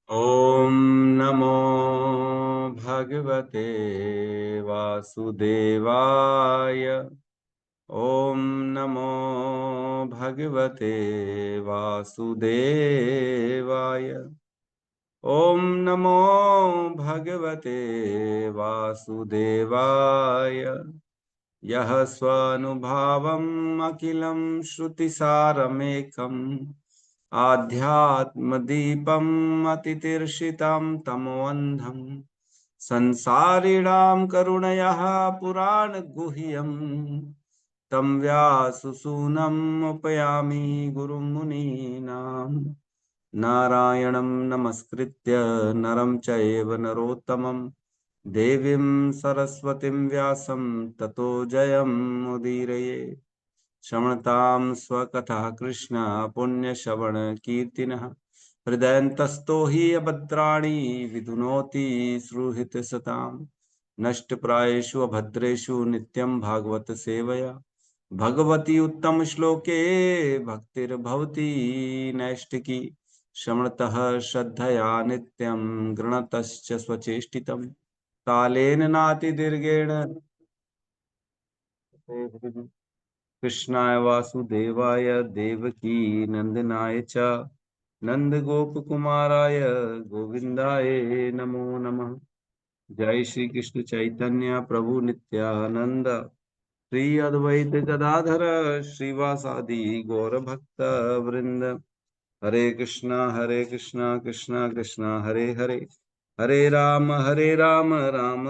ॐ नमो भगवते वासुदेवाय। ॐ नमो भगवते वासुदेवाय। ॐ नमो भगवते वासुदेवाय। यः स्वानुभावम् अखिलं श्रुतिसारमेकम् आध्यात्मदीपम् अतितीर्षितं तमोऽन्धम् संसारिणां करुणयः पुराणगुह्यम् तं व्याससूनम् उपयामि गुरुं मुनीनाम्। नारायणं नमस्कृत्य नरं चैव नरोत्तमं देवीं सरस्वतीं व्यासं ततो जयमुदीरये। श्रवणतां स्वकथः कृष्ण पुण्यश्रवण कीर्तिनः हृदयन्तस्थो हि अभद्राणि विधुनोति श्रुहित सताम्। नष्टप्रायेषु अभद्रेषु नित्यं भागवत सेवया भगवती उत्तम श्लोके भक्तिर्भवति नैष्टिकी। श्रवणतः श्रद्धया नित्यं गृणतश्च स्वचेष्टितम् कालेन नातिदीर्घेण कृष्णाय वासुदेवाय देवकी नंदनाय च नंदगोपकुमाराय गोविंदाय नमो नमः। जय श्री कृष्ण चैतन्य प्रभु नित्यानंद श्री अद्वैत गदाधर श्रीवासादि गौर भक्त वृंद। हरे कृष्णा कृष्णा कृष्णा हरे हरे, हरे राम राम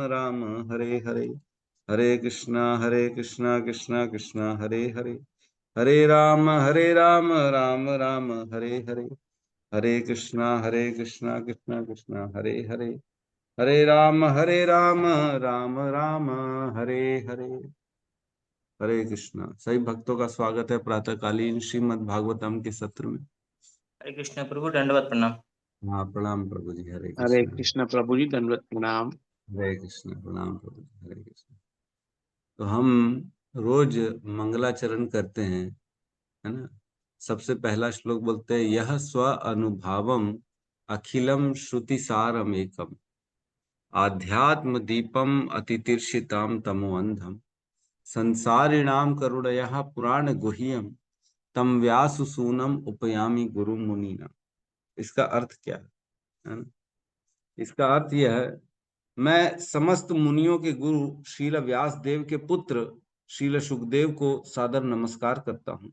राम हरे हरे। हरे कृष्णा कृष्णा कृष्णा हरे हरे, हरे राम राम राम हरे हरे। हरे कृष्णा कृष्णा कृष्णा हरे हरे, हरे राम राम राम हरे हरे। हरे कृष्णा। सभी भक्तों का स्वागत है प्रातःकालीन श्रीमद् भागवतम के सत्र में। हरे कृष्ण प्रभु, दंडवत प्रणाम। हाँ प्रणाम प्रभु जी। हरे हरे कृष्णा। कृष्ण प्रभु जी, दंडवत प्रणाम। हरे कृष्ण। प्रणाम प्रभु जी। हरे कृष्ण। तो हम रोज मंगलाचरण करते हैं, है ना। सबसे पहला श्लोक बोलते हैं, यह स्व अनुभावम अखिलम श्रुति सारम एकम आध्यात्म दीपम अतितीर्षिताम तमो अंधम संसारिणाम करुणयः पुराण गुह्यम तम व्याससूनम उपयामी गुरु मुनीना। इसका अर्थ क्या है ना? इसका अर्थ यह है, मैं समस्त मुनियों के गुरु श्रील व्यास देव के पुत्र श्रील सुखदेव को सादर नमस्कार करता हूँ,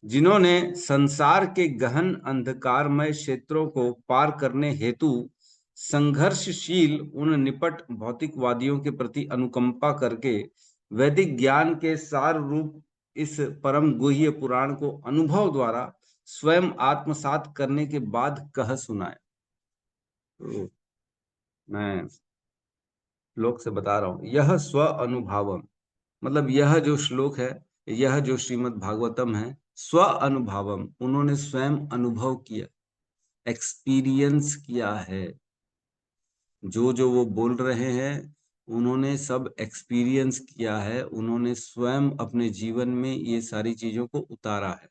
जिन्होंने संसार के गहन अंधकारमय क्षेत्रों को पार करने हेतु संघर्षशील उन निपट भौतिकवादियों के प्रति अनुकंपा करके वैदिक ज्ञान के सार रूप इस परम गुह्य पुराण को अनुभव द्वारा स्वयं आत्मसात करने के बाद कह सुनाया। तो मैं श्लोक से बता रहा हूं, यह स्व अनुभवम मतलब यह जो श्लोक है, यह जो श्रीमद् भागवतम है, स्व अनुभवम उन्होंने स्वयं अनुभव किया, एक्सपीरियंस किया है। जो जो वो बोल रहे हैं उन्होंने सब एक्सपीरियंस किया है, उन्होंने स्वयं अपने जीवन में ये सारी चीजों को उतारा है।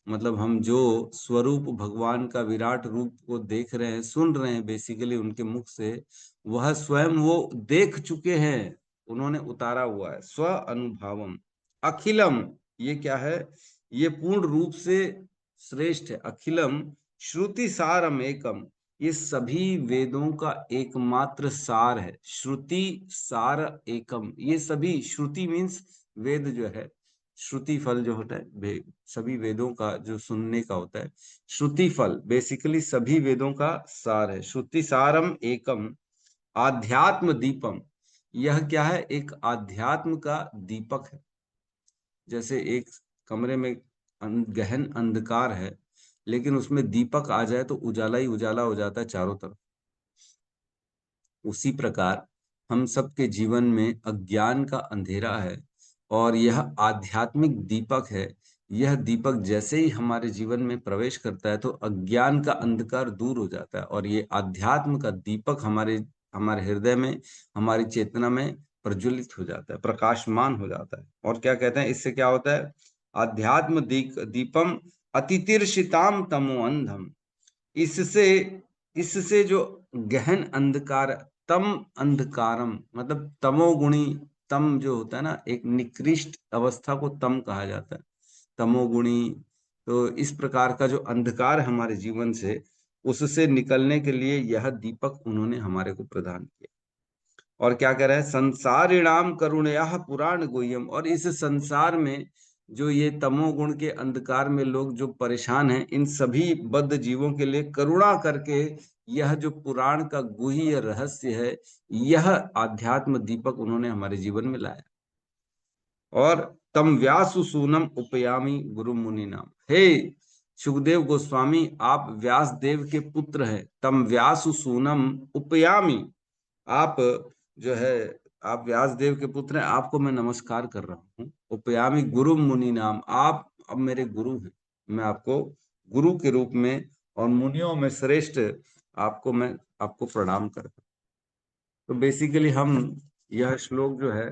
मतलब हम जो स्वरूप भगवान का विराट रूप को देख रहे हैं, सुन रहे हैं बेसिकली उनके मुख से, वह स्वयं वो देख चुके हैं, उन्होंने उतारा हुआ है। स्व अनुभवम अखिलम, ये क्या है? ये पूर्ण रूप से श्रेष्ठ है। अखिलम श्रुति सारम एकम, ये सभी वेदों का एकमात्र सार है। श्रुति सार एकम, ये सभी, श्रुति मीन्स वेद जो है, श्रुति फल जो होता है सभी वेदों का जो सुनने का होता है, श्रुति फल बेसिकली सभी वेदों का सार है। श्रुति सारम एकम आध्यात्म दीपम, यह क्या है? एक आध्यात्म का दीपक है। जैसे एक कमरे में गहन अंधकार है, लेकिन उसमें दीपक आ जाए तो उजाला ही उजाला हो जाता है चारों तरफ। उसी प्रकार हम सबके जीवन में अज्ञान का अंधेरा है और यह आध्यात्मिक दीपक है। यह दीपक जैसे ही हमारे जीवन में प्रवेश करता है तो अज्ञान का अंधकार दूर हो जाता है और ये आध्यात्म का दीपक हमारे हमारे हृदय में, हमारी चेतना में प्रज्वलित हो जाता है, प्रकाशमान हो जाता है। और क्या कहते हैं, इससे क्या होता है? दीपम अतितीर्षिताम तमो अंधम, इससे इससे जो गहन अंधकार, तम अंधकारम मतलब तमोगुणी, तम जो होता है ना, एक निकृष्ट अवस्था को तम कहा जाता है, तमोगुणी। तो इस प्रकार का जो अंधकार है हमारे जीवन से, उससे निकलने के लिए यह दीपक उन्होंने हमारे को प्रदान किया। और क्या कह रहा है, संसारिणाम करुणया पुराण गुह्यम, और इस संसार में जो ये तमोगुण के अंधकार में लोग जो परेशान हैं, इन सभी बद्ध जीवों के लिए करुणा करके यह जो पुराण का गुह्य रहस्य है, यह आध्यात्म दीपक उन्होंने हमारे जीवन में लाया। और तम व्यासु सूनम उपयामी गुरु मुनि नाम, हे सुखदेव गोस्वामी, आप व्यास देव के पुत्र हैं। तम व्यासु सूनम उपयामी, आप जो है, आप व्यास देव के पुत्र हैं, आपको मैं नमस्कार कर रहा हूँ। उपयामी गुरु मुनि नाम, आप अब मेरे गुरु हैं, मैं आपको गुरु के रूप में और मुनियों में श्रेष्ठ आपको मैं आपको प्रणाम करता हूँ। तो बेसिकली हम यह श्लोक जो है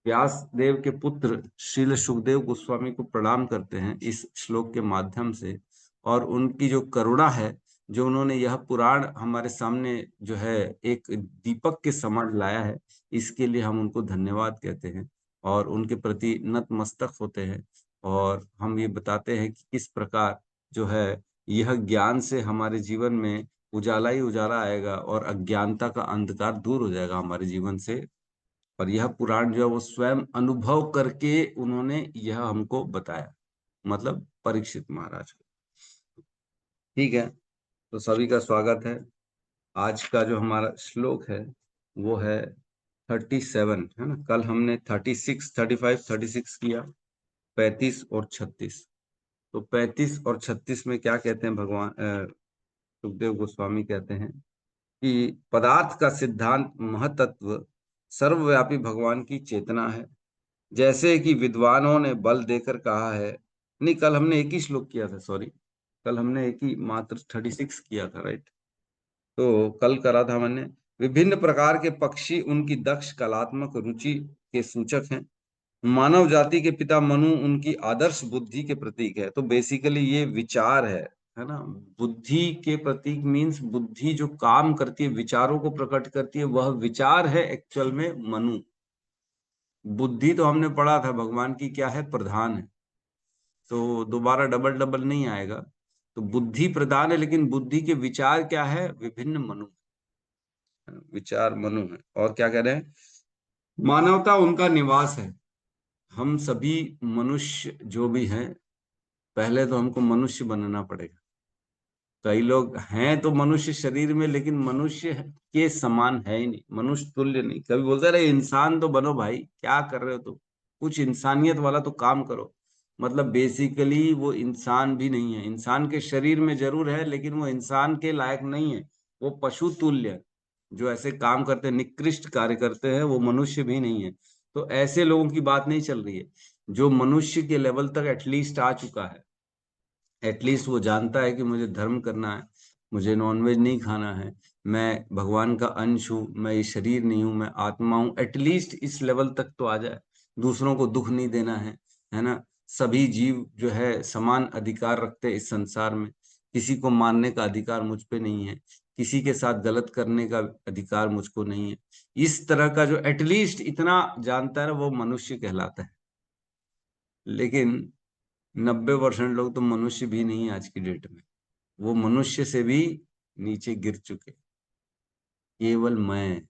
व्यास देव के पुत्र श्रील सुखदेव गोस्वामी को प्रणाम करते हैं इस श्लोक के माध्यम से। और उनकी जो करुणा है, जो उन्होंने यह पुराण हमारे सामने जो है एक दीपक के समान लाया है, इसके लिए हम उनको धन्यवाद कहते हैं और उनके प्रति नतमस्तक होते हैं। और हम ये बताते हैं कि किस प्रकार जो है यह ज्ञान से हमारे जीवन में उजाला ही उजाला आएगा और अज्ञानता का अंधकार दूर हो जाएगा हमारे जीवन से। और यह पुराण जो है वो स्वयं अनुभव करके उन्होंने यह हमको बताया, मतलब परीक्षित महाराज को। ठीक है, तो सभी का स्वागत है। आज का जो हमारा श्लोक है वो है 37, है ना। कल हमने 36, 35, 36 किया, 35 और 36। तो 35 और 36 में क्या कहते हैं भगवान सुखदेव गोस्वामी कहते हैं कि पदार्थ का सिद्धांत महतत्व सर्वव्यापी भगवान की चेतना है, जैसे कि विद्वानों ने बल देकर कहा है। नहीं, कल हमने एक ही श्लोक किया था, सॉरी, कल हमने एक ही मात्र 36 किया था, राइट। तो कल करा था मैंने, विभिन्न प्रकार के पक्षी उनकी दक्ष कलात्मक रुचि के सूचक हैं। मानव जाति के पिता मनु उनकी आदर्श बुद्धि के प्रतीक है। तो बेसिकली ये विचार है ना। बुद्धि के प्रतीक मीन्स बुद्धि जो काम करती है, विचारों को प्रकट करती है, वह विचार है एक्चुअल में मनु। बुद्धि तो हमने पढ़ा था भगवान की क्या है, प्रधान है, तो दोबारा डबल डबल नहीं आएगा। तो बुद्धि प्रधान है, लेकिन बुद्धि के विचार क्या है, विभिन्न मनु, विचार मनु है। और क्या कह रहे हैं, मानवता उनका निवास है। हम सभी मनुष्य जो भी हैं, पहले तो हमको मनुष्य बनना पड़ेगा। कई लोग हैं तो मनुष्य शरीर में, लेकिन मनुष्य के समान है ही नहीं, मनुष्य तुल्य नहीं। कभी बोलते रहे इंसान तो बनो भाई, क्या कर रहे हो तुम, कुछ इंसानियत वाला तो काम करो। मतलब बेसिकली वो इंसान भी नहीं है, इंसान के शरीर में जरूर है, लेकिन वो इंसान के लायक नहीं है, वो पशु तुल्य है। जो ऐसे काम करते हैं, निकृष्ट कार्य करते हैं, वो मनुष्य भी नहीं है। तो ऐसे लोगों की बात नहीं चल रही है। जो मनुष्य के लेवल तक एटलीस्ट आ चुका है, एटलीस्ट वो जानता है कि मुझे धर्म करना है, मुझे नॉनवेज नहीं खाना है, मैं भगवान का अंश हूँ, मैं ये शरीर नहीं हूँ, मैं आत्मा हूँ। एटलीस्ट इस लेवल तक तो आ जाए। दूसरों को दुख नहीं देना है ना। सभी जीव जो है समान अधिकार रखते हैं इस संसार में। किसी को मारने का अधिकार मुझ पे नहीं है, किसी के साथ गलत करने का अधिकार मुझको नहीं है। इस तरह का जो एटलीस्ट इतना जानता है, वो मनुष्य कहलाता है। लेकिन 90% लोग तो मनुष्य भी नहीं है आज की डेट में, वो मनुष्य से भी नीचे गिर चुके। केवल मैं,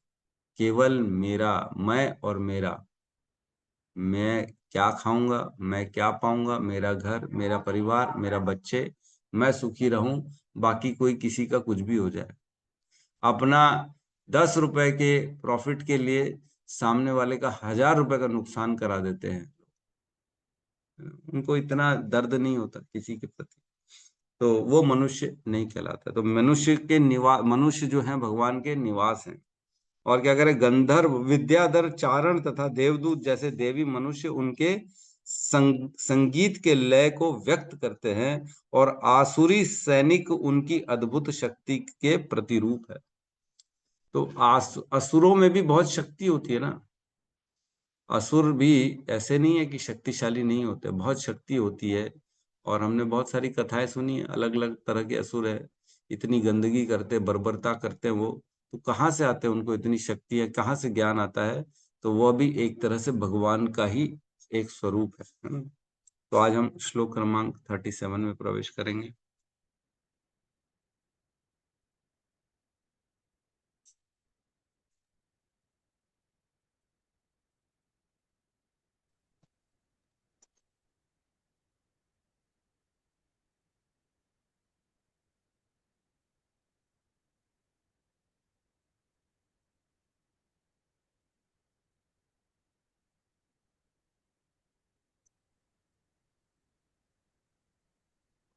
केवल मेरा, मैं और मेरा, मैं क्या खाऊंगा, मैं क्या पाऊंगा, मेरा घर, मेरा परिवार, मेरा बच्चे, मैं सुखी रहूं, बाकी कोई किसी का कुछ भी हो जाए। अपना 10 रुपए के प्रॉफिट के लिए सामने वाले का 1000 रुपए का नुकसान करा देते हैं। उनको इतना दर्द नहीं होता किसी के प्रति, तो वो मनुष्य नहीं कहलाता। तो मनुष्य के निवास, मनुष्य जो है भगवान के निवास हैं। और क्या करें, गंधर्व विद्याधर चारण तथा देवदूत जैसे देवी मनुष्य उनके संगीत के लय को व्यक्त करते हैं, और आसुरी सैनिक उनकी अद्भुत शक्ति के प्रतिरूप है। तो असुरों में भी बहुत शक्ति होती है ना। असुर भी ऐसे नहीं है कि शक्तिशाली नहीं होते, बहुत शक्ति होती है। और हमने बहुत सारी कथाएं सुनी है, अलग अलग तरह के असुर है। इतनी गंदगी करते, बर्बरता करते हैं वो, तो कहाँ से आते हैं उनको इतनी शक्ति है, कहाँ से ज्ञान आता है? तो वह भी एक तरह से भगवान का ही एक स्वरूप है ना? तो आज हम श्लोक क्रमांक 37 में प्रवेश करेंगे।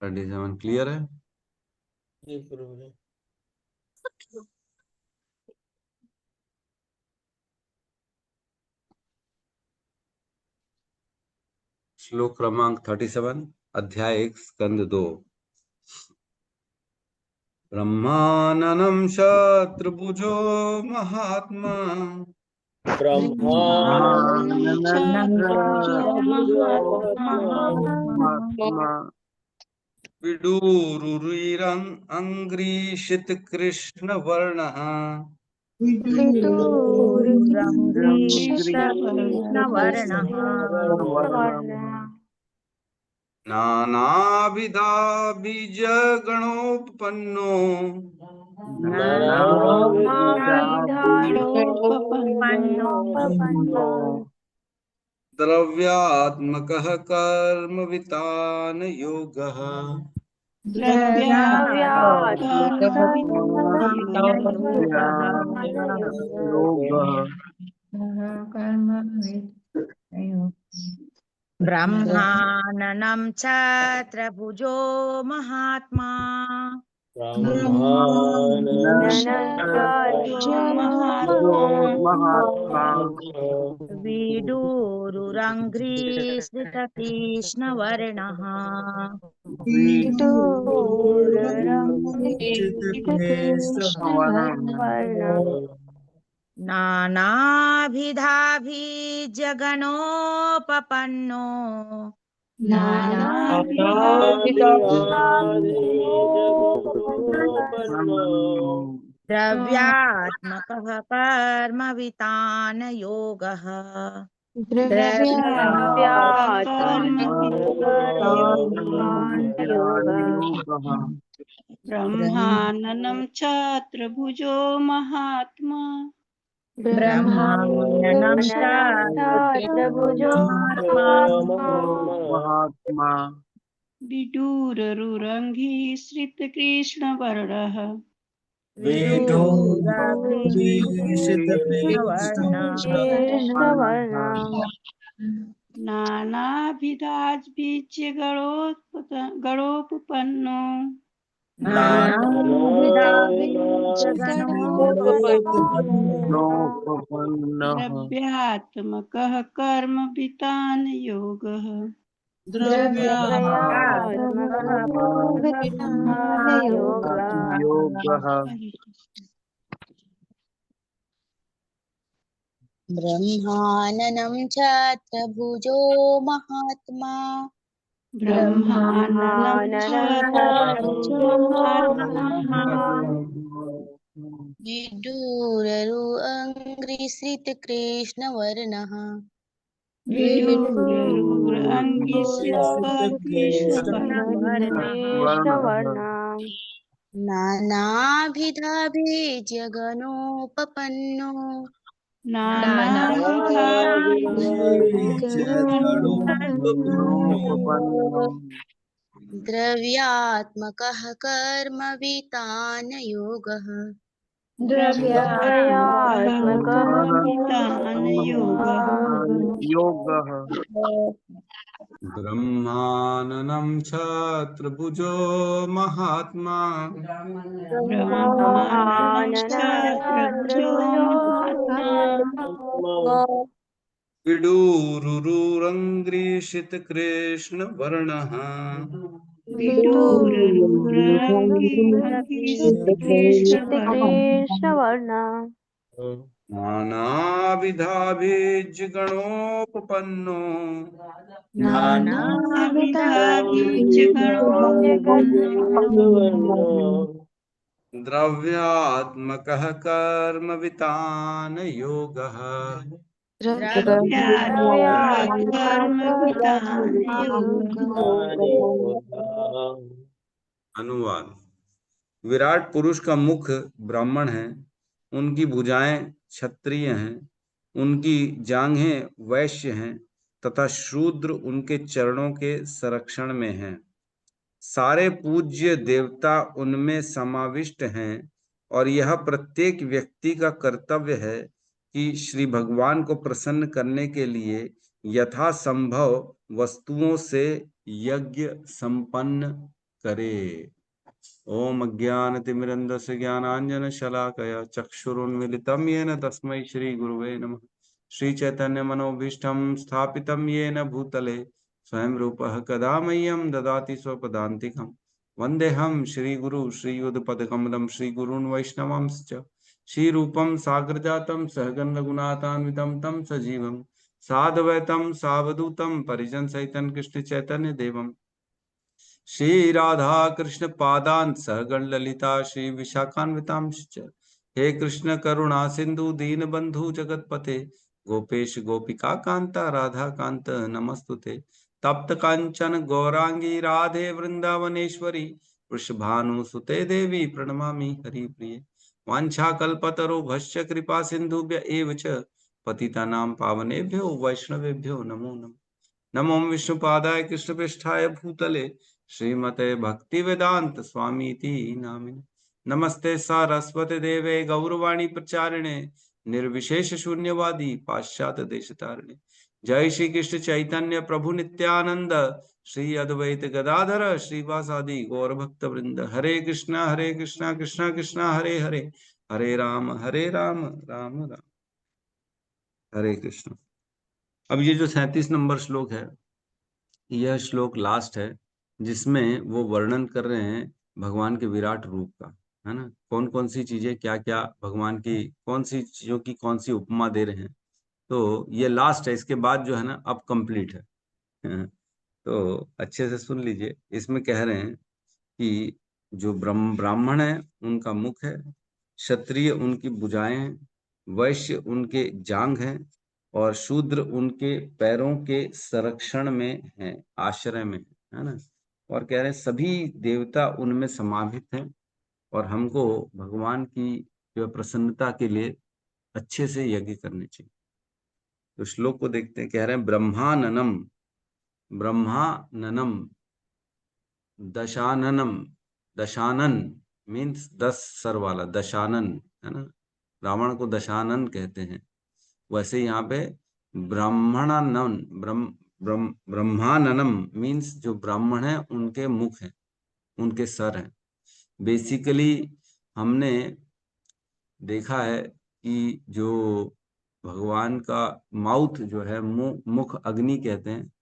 क्लियर है? श्लोक क्रमांक 37, अध्याय 1, स्कंद 2। ब्रह्माननं शत्रुभुजो महात्मा विडूरुरुरं अंग्रीषित कृष्ण वर्णः नानाविधाबीजगणोपपन्नो द्रव्यात्मकः कर्मवितान योगः ब्रह्माननं छत्रभुजो महात्मा विडूरुरङ्घ्रिसृतकृष्णवर्णः नानाभिधाभिजगणोपपन्नो द्रव्यात्मकः कर्मवितान योगः ब्रह्माननं छत्रभुजो महात्मा ब्रह्माननं छत्रभुजो महात्मा विडूररुरङ्घि श्रितकृष्णवर्णः नानाविधाद्विजगणोपपन्नो द्रव्यात्मकः कर्मवितान योगः ब्रह्माननं छत्रभुजो महात्मा विडूररुअङ्घ्रिसृतकृष्णवर्णः नानाभिधाभिजगणोपपन्नो द्रव्यात्मकः कर्मवितान योगः ब्रह्माननं छत्रभुजो महात्मा विडूरुरुरङ्घ्रिषित कृष्ण वर्णः नानाविधाभिजगणोपपन्नो द्रव्यात्मकः कर्म वितान योगः। द्रव्यात्मकः कर्म विधान योगः। अनुवाद। विराट पुरुष का मुख ब्राह्मण है, उनकी भुजाएं क्षत्रिय हैं, उनकी जांघें वैश्य हैं तथा शूद्र उनके चरणों के संरक्षण में हैं। सारे पूज्य देवता उनमें समाविष्ट हैं और यह प्रत्येक व्यक्ति का कर्तव्य है कि श्री भगवान को प्रसन्न करने के लिए यथासंभव वस्तुओं से यज्ञ संपन्न करे। ओम अज्ञानतिमिरन्धस्य ज्ञानाञ्जनशलाकया चक्षुरुन्मीलितं येन तस्मै श्रीगुरुवे नमः। श्रीचैतन्यमनोभीष्टं स्थापितं येन भूतले स्वयं रूपः कदा मह्यं ददाति स्वपदान्तिकं। वन्देऽहं श्रीगुरु श्रीयुतपदकमलं श्रीगुरून् वैष्णवांश्च। श्रीरूपं साग्रजातं सहगण रघुनाथान्वितं तं सजीवं साद्वैतं सावधूतं परिजनसहितं कृष्ण चैतन्य देवम्। श्री राधा कृष्ण पादान सहगण ललिता श्री विशाखान्वितांश्च। हे कृष्ण करुणा सिंधु दीन बंधु जगतपते गोपेश गोपिका कांता राधा कांत नमस्तुते। तप्त कांचन गौरांगी राधे वृंदावनेश्वरी वृषभानु सुते देवी प्रणमामि हरिप्रिये। वाञ्छाकल्पतरो भस्य कृपा सिंधुभ्य एव च पतितानां पावनेभ्यो वैष्णवेभ्यो नमो नमः। नमो विष्णुपादाय कृष्णपृष्ठाय भूतले श्रीमते भक्ति वेदांत स्वामी नामिने। नमस्ते सारस्वती देवे गौरवाणी प्रचारिणे निर्विशेष शून्यवादी पाश्चात्य देशतारिणे। जय श्री कृष्ण चैतन्य प्रभु नित्यानंद श्री अद्वैत गदाधर श्रीवासादि गौर भक्त वृंद। हरे कृष्णा कृष्णा कृष्णा हरे हरे, हरे राम राम राम हरे कृष्ण। अब ये जो 37 नंबर श्लोक है, यह श्लोक लास्ट है जिसमें वो वर्णन कर रहे हैं भगवान के विराट रूप का, है ना। कौन कौन सी चीजें क्या क्या भगवान की कौन सी चीजों की कौन सी उपमा दे रहे हैं। तो ये लास्ट है, इसके बाद जो है ना अब कंप्लीट है। तो अच्छे से सुन लीजिए। इसमें कह रहे हैं कि जो ब्राह्मण है उनका मुख है, क्षत्रिय उनकी भुजाएं हैं, वैश्य उनके जांघ हैं और शूद्र उनके पैरों के संरक्षण में है, आश्रय में है ना। और कह रहे हैं सभी देवता उनमें समाहित हैं और हमको भगवान की जो प्रसन्नता के लिए अच्छे से यज्ञ करने चाहिए। तो श्लोक को देखते हैं। कह रहे हैं ब्रह्माननम दशाननम। दशानन मीन्स 10 सर वाला, दशानन है ना। रावण को दशानन कहते हैं। वैसे यहाँ पे ब्राह्मणानन ब्रह्माननम मीन्स जो ब्राह्मण है उनके मुख हैं, उनके सर हैं। बेसिकली हमने देखा है कि जो भगवान का माउथ जो है, मुख अग्नि कहते हैं।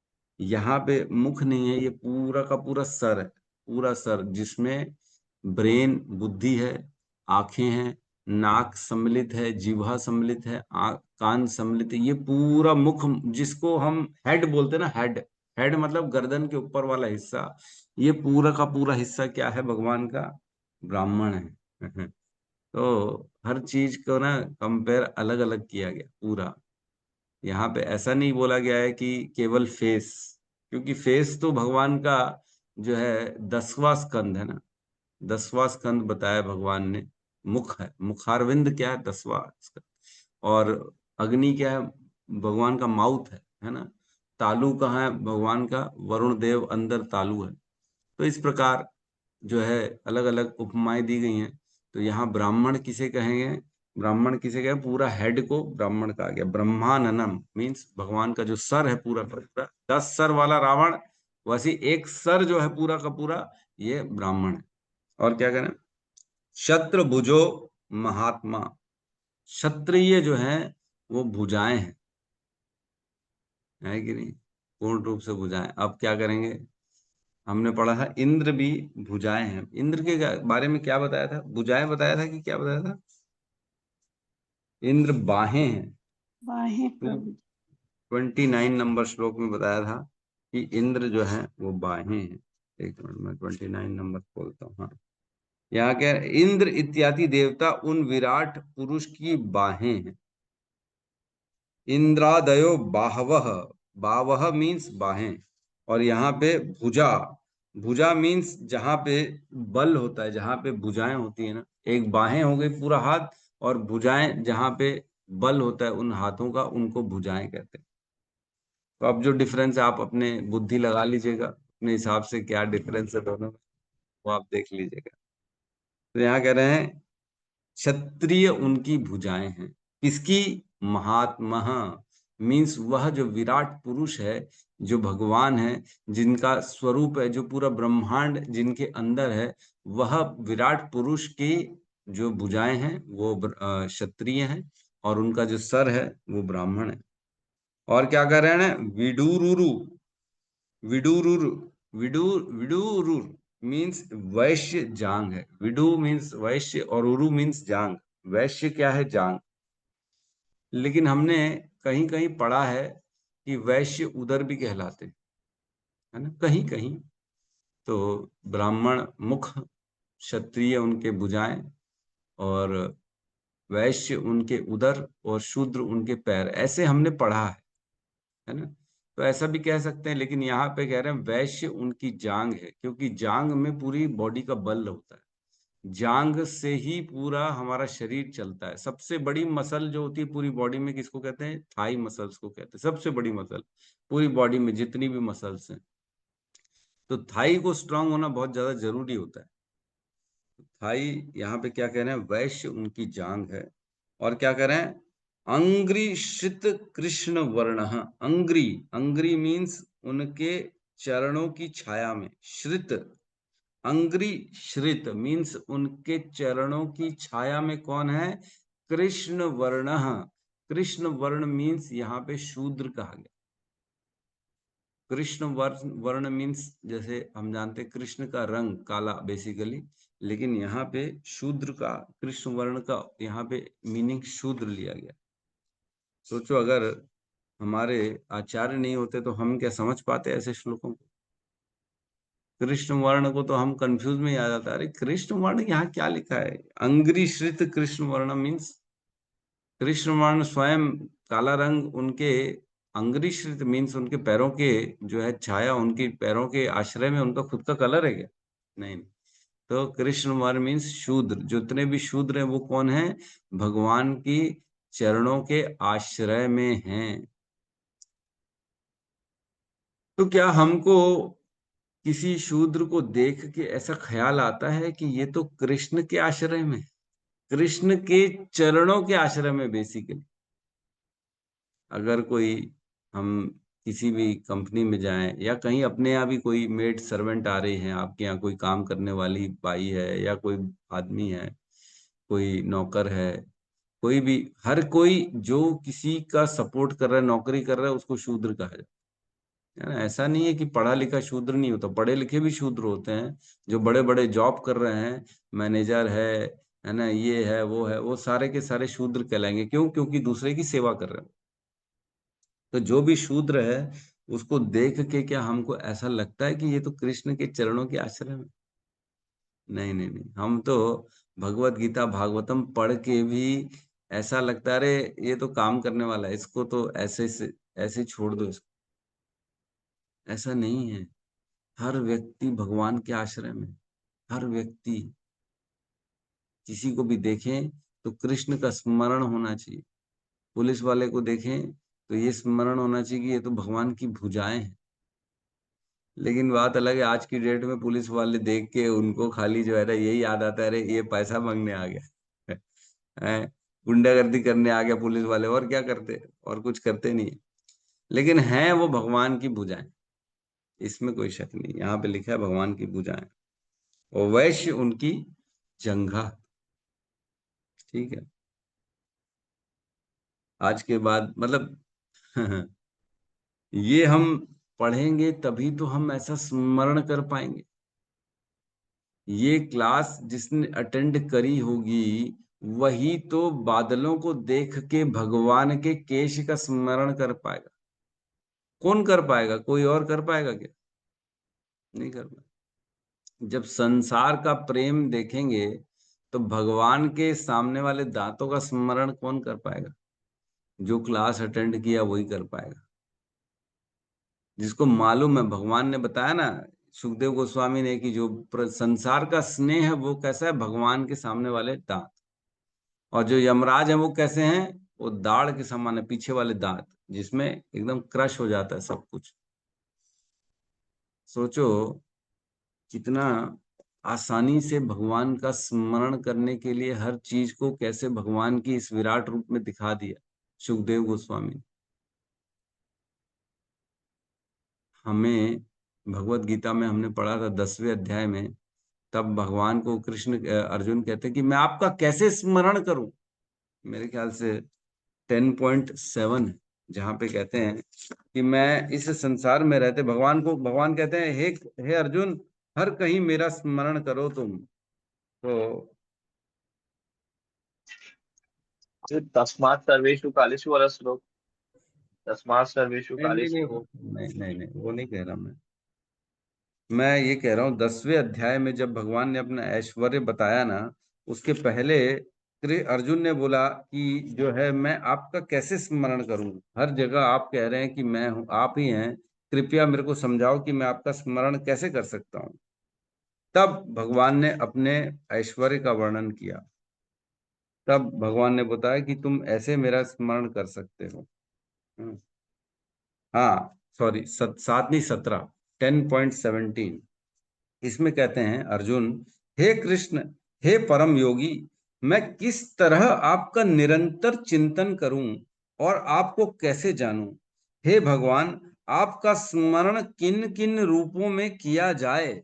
यहाँ पे मुख नहीं है, ये पूरा का पूरा सर है, पूरा सर जिसमें ब्रेन बुद्धि है, आंखें हैं, नाक सम्मिलित है, जिह्वा सम्मिलित है, कान सम्मिलित है। ये पूरा मुख जिसको हम हेड बोलते हैं ना, हेड मतलब गर्दन के ऊपर वाला हिस्सा। ये पूरा का पूरा हिस्सा क्या है भगवान का? ब्राह्मण है। तो हर चीज को ना कंपेयर अलग अलग किया गया पूरा। यहाँ पे ऐसा नहीं बोला गया है कि केवल फेस, क्योंकि फेस तो भगवान का जो है 10वां स्कंद है ना, 10वां स्कंद बताया भगवान ने। मुख है, मुखारविंद क्या है? 10वां स्कंद। और अग्नि क्या है? भगवान का माउथ है ना। तालु कहाँ है भगवान का? वरुण देव अंदर तालु है। तो इस प्रकार जो है अलग अलग उपमाएं दी गई हैं। तो यहाँ ब्राह्मण किसे कहेंगे? ब्राह्मण किसे कहें? पूरा हेड को ब्राह्मण कहा गया। ब्रह्माननम मीन्स भगवान का जो सर है पूरा का पूरा, 10 सर वाला रावण, वैसे एक सर जो है पूरा का पूरा, ये ब्राह्मण है। और क्या करें? शत्रभुजो महात्मा। क्षत्रिय जो है वो भुजाएं हैं, है कि नहीं? पूर्ण रूप से भुजाएं। अब क्या करेंगे? हमने पढ़ा था इंद्र भी भुजाएं हैं। इंद्र के बारे में क्या बताया था? भुजाएं बताया था कि क्या बताया था? इंद्र बाहें हैं। बाहें प्रभु। 29 नंबर श्लोक में बताया था कि इंद्र जो है वो बाहें हैं। एक मिनट में 29 नंबर खोलता हूँ। हाँ, यहाँ क्या है, इंद्र इत्यादि देवता उन विराट पुरुष की बाहें हैं। इंद्रादयो बाहवह, बावह मीन्स बाहें, और यहाँ पे भुजा, भुजा मीन्स जहां पे बल होता है, जहां पे भुजाएं होती है ना, एक बाहें हो गई पूरा हाथ, और भुजाएं जहां पे बल होता है उन हाथों का, उनको भुजाएं कहते हैं। तो अब जो डिफरेंस है आप अपने बुद्धि लगा लीजिएगा अपने हिसाब से, क्या डिफरेंस है दोनों में, वो आप देख लीजिएगा। तो यहाँ कह रहे हैं क्षत्रिय उनकी भुजाएं हैं। किसकी? महात्मा, मीन्स वह जो विराट पुरुष है, जो भगवान है, जिनका स्वरूप है, जो पूरा ब्रह्मांड जिनके अंदर है, वह विराट पुरुष की जो भुजाएं हैं वो क्षत्रिय हैं, और उनका जो सर है वो ब्राह्मण है। और क्या कर रहे हैं? विडुरुरु, विडुरुरु, विडुरुरु मीन्स वैश्य जांग है। विडु मीन्स वैश्य और उरु मीन्स जांग। वैश्य क्या है? जांग। लेकिन हमने कहीं कहीं पढ़ा है कि वैश्य उदर भी कहलाते, है ना, कहीं कहीं। तो ब्राह्मण मुख, क्षत्रिय उनके भुजाएं, और वैश्य उनके उदर, और शूद्र उनके पैर, ऐसे हमने पढ़ा है ना। तो ऐसा भी कह सकते हैं, लेकिन यहाँ पे कह रहे हैं वैश्य उनकी जांग है, क्योंकि जांग में पूरी बॉडी का बल होता है। जांग से ही पूरा हमारा शरीर चलता है। सबसे बड़ी मसल जो होती है पूरी बॉडी में, किसको कहते हैं? थाई मसल्स को कहते हैं। सबसे बड़ी मसल पूरी बॉडी में जितनी भी मसल्स हैं, तो थाई को स्ट्रांग होना बहुत ज्यादा जरूरी होता है। थाई यहाँ पे क्या कह रहे हैं? वैश्य उनकी जांग है। और क्या कह रहे हैं? अंग्री श्रित कृष्ण वर्ण। अंग्री, अंग्री मीन्स उनके चरणों की छाया में। श्रित, अंग्री श्रित मीन्स उनके चरणों की छाया में कौन है? कृष्ण वर्ण। कृष्ण वर्ण मीन्स यहाँ पे शूद्र कहा गया। कृष्ण वर्ण मीन्स, जैसे हम जानते हैं कृष्ण का रंग काला बेसिकली, लेकिन यहाँ पे शूद्र का, कृष्ण वर्ण का यहाँ पे मीनिंग शूद्र लिया गया। सोचो अगर हमारे आचार्य नहीं होते तो हम क्या समझ पाते ऐसे श्लोकों को? कृष्ण वर्ण को तो हम कंफ्यूज में आ जाता है, अरे कृष्ण वर्ण यहाँ क्या लिखा है? अंग्री श्रित कृष्ण वर्ण मीन्स कृष्ण वर्ण स्वयं काला रंग, उनके अंग्रिश्रित मीन्स उनके पैरों के जो है छाया, उनके पैरों के आश्रय में उनका खुद का कलर है क्या? नहीं। तो कृष्ण वर्ण मीन्स शूद्र। जितने भी शूद्र हैं वो कौन है? भगवान की चरणों के आश्रय में हैं। तो क्या हमको किसी शूद्र को देख के ऐसा ख्याल आता है कि ये तो कृष्ण के आश्रय में, कृष्ण के चरणों के आश्रय में? बेसिकली अगर कोई, हम किसी भी कंपनी में जाएं, या कहीं अपने यहाँ भी कोई मेड सर्वेंट आ रही है, आपके यहाँ कोई काम करने वाली बाई है, या कोई आदमी है, कोई नौकर है, कोई भी, हर कोई जो किसी का सपोर्ट कर रहा है, नौकरी कर रहा है, उसको शूद्र कहा जाता है ना। ऐसा नहीं है कि पढ़ा लिखा शूद्र नहीं होता, पढ़े लिखे भी शूद्र होते हैं, जो बड़े बड़े जॉब कर रहे हैं, मैनेजर है ना, ये है वो सारे के सारे शूद्र कहलाएंगे। क्यों? क्योंकि दूसरे की सेवा कर रहे हैं। तो जो भी शूद्र है उसको देख के क्या हमको ऐसा लगता है कि ये तो कृष्ण के चरणों के आश्रय में? नहीं नहीं नहीं, हम तो भगवत गीता भागवतम पढ़ के भी ऐसा लगता है अरे ये तो काम करने वाला है, इसको तो ऐसे से ऐसे छोड़ दो इसको। ऐसा नहीं है। हर व्यक्ति भगवान के आश्रय में, हर व्यक्ति, किसी को भी देखें तो कृष्ण का स्मरण होना चाहिए। पुलिस वाले को देखें तो ये स्मरण होना चाहिए कि ये तो भगवान की भुजाएं हैं। लेकिन बात अलग है, आज की डेट में पुलिस वाले देख के उनको खाली जो है ना यही याद आता है, अरे ये पैसा मांगने आ गया है, गुंडागर्दी करने आ गया पुलिस वाले, और क्या करते? और कुछ करते नहीं है। लेकिन है वो भगवान की भुजाएं, इसमें कोई शक नहीं। यहाँ पे लिखा है भगवान की भुजाएं, और वैश्य उनकी जंघा। ठीक है, आज के बाद मतलब ये हम पढ़ेंगे तभी तो हम ऐसा स्मरण कर पाएंगे। ये क्लास जिसने अटेंड करी होगी वही तो बादलों को देख के भगवान के केश का स्मरण कर पाएगा। कौन कर पाएगा? कोई और कर पाएगा क्या? नहीं कर पाएगा। जब संसार का प्रेम देखेंगे तो भगवान के सामने वाले दांतों का स्मरण कौन कर पाएगा? जो क्लास अटेंड किया वही कर पाएगा, जिसको मालूम है। भगवान ने बताया ना सुखदेव गोस्वामी ने कि जो संसार का स्नेह है वो कैसा है? भगवान के सामने वाले दांत। और जो यमराज है वो कैसे हैं? वो दाढ़ के समान है, पीछे वाले दांत, जिसमें एकदम क्रश हो जाता है सब कुछ। सोचो कितना आसानी से भगवान का स्मरण करने के लिए हर चीज को कैसे भगवान की इस विराट रूप में दिखा दिया सुखदेव गोस्वामी। हमें भगवत गीता में हमने पढ़ा था 10वें अध्याय में, तब भगवान को अर्जुन कहते हैं कि मैं आपका कैसे स्मरण करूं। मेरे ख्याल से 10.7 जहां पे कहते हैं कि मैं इस संसार में रहते भगवान कहते हैं हे अर्जुन, हर कहीं मेरा स्मरण करो तुम। तो तस्मात् सर्वेषु कालेषु वाला श्लोक, तस्मात् सर्वेषु कालेषु। नहीं, वो नहीं कह रहा मैं ये कह रहा हूँ 10वें अध्याय में जब भगवान ने अपना ऐश्वर्य बताया ना, उसके पहले अर्जुन ने बोला कि जो है मैं आपका कैसे स्मरण करूं, हर जगह आप कह रहे हैं कि मैं हूं, आप ही हैं, कृपया मेरे को समझाओ कि मैं आपका स्मरण कैसे कर सकता हूं। तब भगवान ने अपने ऐश्वर्य का वर्णन किया। तब भगवान ने बताया कि तुम ऐसे मेरा स्मरण कर सकते हो। हाँ सॉरी, 7 नहीं 17, 10.17 इसमें कहते हैं अर्जुन, हे कृष्ण, हे परम योगी, मैं किस तरह आपका निरंतर चिंतन करूं और आपको कैसे जानूं? हे भगवान, आपका स्मरण किन किन रूपों में किया जाए?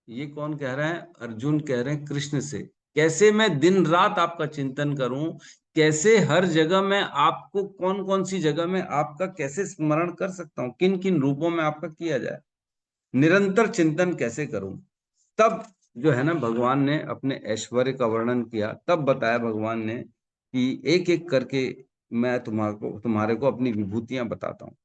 ये कौन कह रहे हैं? अर्जुन कह रहे हैं कृष्ण से। कैसे मैं दिन रात आपका चिंतन करूं, कैसे हर जगह में आपको, कौन कौन सी जगह में आपका कैसे स्मरण कर सकता हूं, किन किन रूपों में आपका किया जाए, निरंतर चिंतन कैसे करूं। तब जो है ना भगवान ने अपने ऐश्वर्य का वर्णन किया। तब बताया भगवान ने कि एक एक करके मैं तुम्हारे को अपनी विभूतियां बताता हूँ।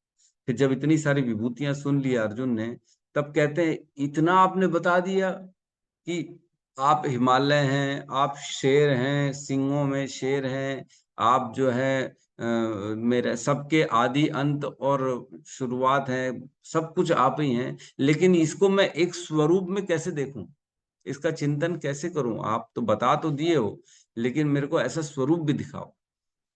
फिर जब इतनी सारी विभूतियां सुन लिया अर्जुन ने, तब कहते हैं इतना आपने बता दिया कि आप हिमालय हैं, आप शेर हैं, सिंहों में शेर हैं, आप जो है मेरे सबके आदि अंत और शुरुआत है, सब कुछ आप ही हैं, लेकिन इसको मैं एक स्वरूप में कैसे देखूं, इसका चिंतन कैसे करूं? आप तो बता तो दिए हो, लेकिन मेरे को ऐसा स्वरूप भी दिखाओ।